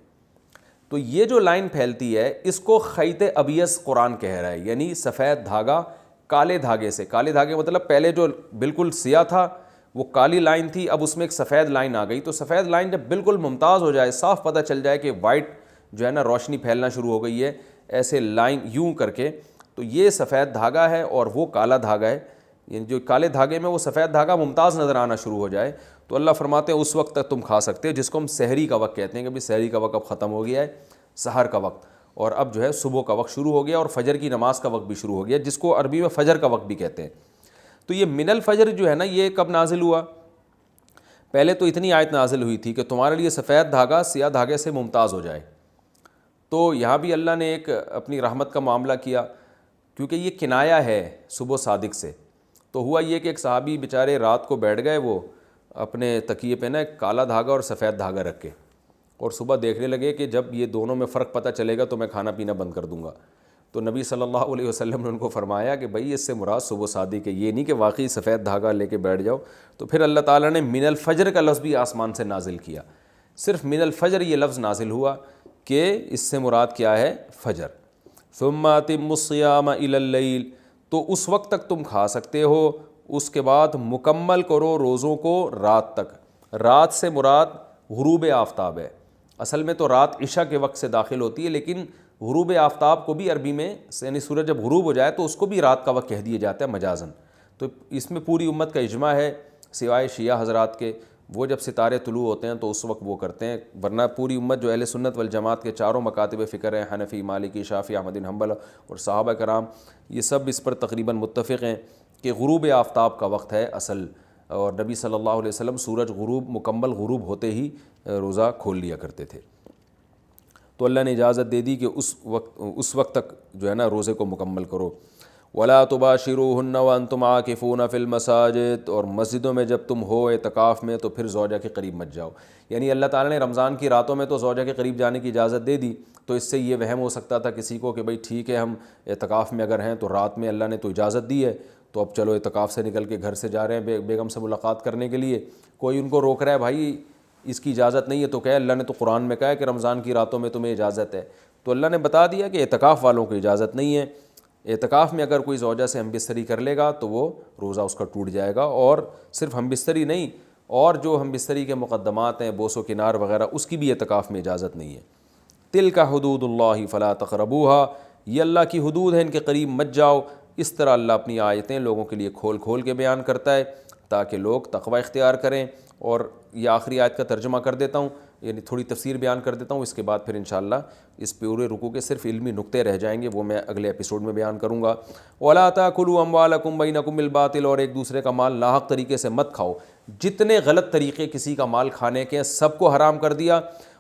S1: تو یہ جو لائن پھیلتی ہے اس کو خیط ابیض قرآن کہہ رہا ہے، یعنی سفید دھاگا کالے دھاگے سے، کالے دھاگے مطلب پہلے جو بالکل سیاہ تھا وہ کالی لائن تھی، اب اس میں ایک سفید لائن آ گئی، تو سفید لائن جب بالکل ممتاز ہو جائے، صاف پتہ چل جائے کہ وائٹ جو ہے نا روشنی پھیلنا شروع ہو گئی ہے ایسے لائن یوں کر کے، تو یہ سفید دھاگا ہے اور وہ کالا دھاگا ہے، یعنی جو کالے دھاگے میں وہ سفید دھاگا ممتاز نظر آنا شروع ہو جائے تو اللہ فرماتے ہیں اس وقت تک تم کھا سکتے ہو، جس کو ہم سحری کا وقت کہتے ہیں کہ بھی سحری کا وقت اب ختم ہو گیا ہے، سحر کا وقت، اور اب جو ہے صبح کا وقت شروع ہو گیا اور فجر کی نماز کا وقت بھی شروع ہو گیا، جس کو عربی میں فجر کا وقت بھی کہتے ہیں۔ تو یہ من الفجر جو ہے نا یہ کب نازل ہوا؟ پہلے تو اتنی آیت نازل ہوئی تھی کہ تمہارے لیے سفید دھاگا سیاہ دھاگے سے ممتاز ہو جائے، تو یہاں بھی اللہ نے ایک اپنی رحمت کا معاملہ کیا، کیونکہ یہ کنایا ہے صبح صادق سے۔ تو ہوا یہ کہ ایک صحابی بیچارے رات کو بیٹھ گئے، وہ اپنے تکیے پہ نا ایک کالا دھاگا اور سفید دھاگا رکھ کے، اور صبح دیکھنے لگے کہ جب یہ دونوں میں فرق پتہ چلے گا تو میں کھانا پینا بند کر دوں گا۔ تو نبی صلی اللہ علیہ وسلم نے ان کو فرمایا کہ بھئی اس سے مراد صبح صادق ہے، یہ نہیں کہ واقعی سفید دھاگا لے کے بیٹھ جاؤ۔ تو پھر اللہ تعالیٰ نے من الفجر کا لفظ بھی آسمان سے نازل کیا، صرف من الفجر یہ لفظ نازل ہوا کہ اس سے مراد کیا ہے؟ فجر۔ ثم اتموا الصیام الی اللیل، تو اس وقت تک تم کھا سکتے ہو، اس کے بعد مکمل کرو روزوں کو رات تک۔ رات سے مراد غروب آفتاب ہے، اصل میں تو رات عشاء کے وقت سے داخل ہوتی ہے، لیکن غروب آفتاب کو بھی عربی میں یعنی سورج جب غروب ہو جائے تو اس کو بھی رات کا وقت کہہ دیا جاتا ہے مجازن۔ تو اس میں پوری امت کا اجماع ہے سوائے شیعہ حضرات کے، وہ جب ستارے طلوع ہوتے ہیں تو اس وقت وہ کرتے ہیں، ورنہ پوری امت جو اہل سنت والجماعت کے چاروں مکاتب فکر ہیں، حنفی، مالکی، شافعی، احمد بن حنبل اور صحابہ کرام، یہ سب اس پر تقریباً متفق ہیں کہ غروب آفتاب کا وقت ہے اصل، اور نبی صلی اللہ علیہ وسلم سورج مکمل غروب ہوتے ہی روزہ کھول لیا کرتے تھے۔ تو اللہ نے اجازت دے دی کہ اس وقت تک جو ہے نا روزے کو مکمل کرو۔ وَلَا تُبَاشِرُوهُنَّ وَأَنْتُمْ عَاكِفُونَ فِي الْمَسَاجِدِ، اور مسجدوں میں جب تم ہو اعتکاف میں تو پھر زوجہ کے قریب مت جاؤ۔ یعنی اللہ تعالیٰ نے رمضان کی راتوں میں تو زوجہ کے قریب جانے کی اجازت دے دی، تو اس سے یہ وہم ہو سکتا تھا کسی کو کہ بھئی ٹھیک ہے ہم اعتکاف میں اگر ہیں تو رات میں اللہ نے تو اجازت دی ہے تو اب چلو اعتکاف سے نکل کے گھر سے جا رہے ہیں بیگم سے ملاقات کرنے کے لیے، کوئی ان کو روک رہا ہے بھائی اس کی اجازت نہیں ہے، تو کہے اللہ نے تو قرآن میں کہا ہے کہ رمضان کی راتوں میں تمہیں اجازت ہے، تو اللہ نے بتا دیا کہ اعتکاف والوں کو اجازت نہیں ہے۔ اعتکاف میں اگر کوئی زوجہ سے ہم بستری کر لے گا تو وہ روزہ اس کا ٹوٹ جائے گا، اور صرف ہم بستری نہیں، اور جو ہم بستری کے مقدمات ہیں بوس و کنار وغیرہ اس کی بھی اعتکاف میں اجازت نہیں ہے۔ تلک حدود اللہ فلا تقربوها، یہ اللہ کی حدود ہیں، ان کے قریب مت جاؤ۔ اس طرح اللہ اپنی آیتیں لوگوں کے لیے کھول کھول کے بیان کرتا ہے تاکہ لوگ تقوی اختیار کریں۔ اور یہ آخری آیت کا ترجمہ کر دیتا ہوں، یعنی تھوڑی تفسیر بیان کر دیتا ہوں، اس کے بعد پھر انشاءاللہ اس پورے رکوع کے صرف علمی نقطے رہ جائیں گے، وہ میں اگلے ایپیسوڈ میں بیان کروں گا۔ وَلَا تَأْكُلُوا أَمْوَالَكُمْ بَيْنَكُمْ بِالْبَاطِلِ، اور ایک دوسرے کا مال ناحق طریقے سے مت کھاؤ۔ جتنے غلط طریقے کسی کا مال کھانے کے ہیں سب کو حرام کر دیا،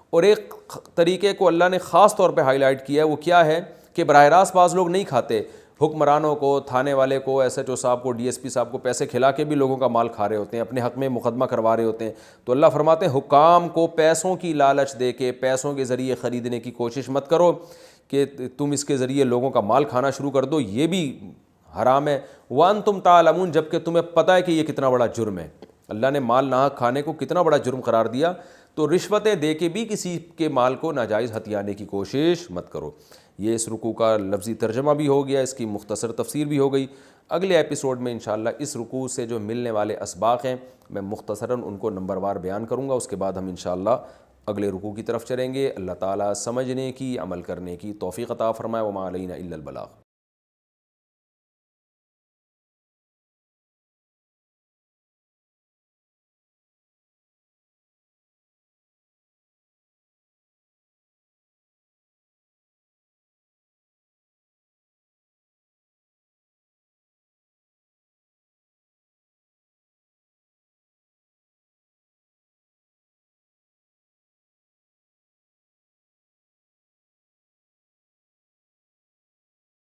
S1: اور ایک طریقے کو اللہ نے خاص طور پہ ہائی لائٹ کیا ہے، وہ کیا ہے کہ براہ راست بعض لوگ نہیں کھاتے، حکمرانوں کو، تھانے والے کو، ایس ایچ او صاحب کو، ڈی ایس پی صاحب کو پیسے کھلا کے بھی لوگوں کا مال کھا رہے ہوتے ہیں، اپنے حق میں مقدمہ کروا رہے ہوتے ہیں. تو اللہ فرماتے ہیں حکام کو پیسوں کی لالچ دے کے، پیسوں کے ذریعے خریدنے کی کوشش مت کرو کہ تم اس کے ذریعے لوگوں کا مال کھانا شروع کر دو، یہ بھی حرام ہے. وانتم تعلمون، جب کہ تمہیں پتہ ہے کہ یہ کتنا بڑا جرم ہے. اللہ نے مال ناحق کھانے کو کتنا بڑا جرم قرار دیا، تو رشوتیں دے کے بھی کسی کے مال کو ناجائز ہتھیانے کی کوشش مت کرو. یہ اس رکوع کا لفظی ترجمہ بھی ہو گیا، اس کی مختصر تفسیر بھی ہو گئی. اگلے ایپیسوڈ میں انشاءاللہ اس رکوع سے جو ملنے والے اسباق ہیں میں مختصراً ان کو نمبر وار بیان کروں گا. اس کے بعد ہم انشاءاللہ اگلے رکوع کی طرف چلیں گے. اللہ تعالیٰ سمجھنے کی، عمل کرنے کی توفیق عطا فرمائے. وما علینا الا البلاغ.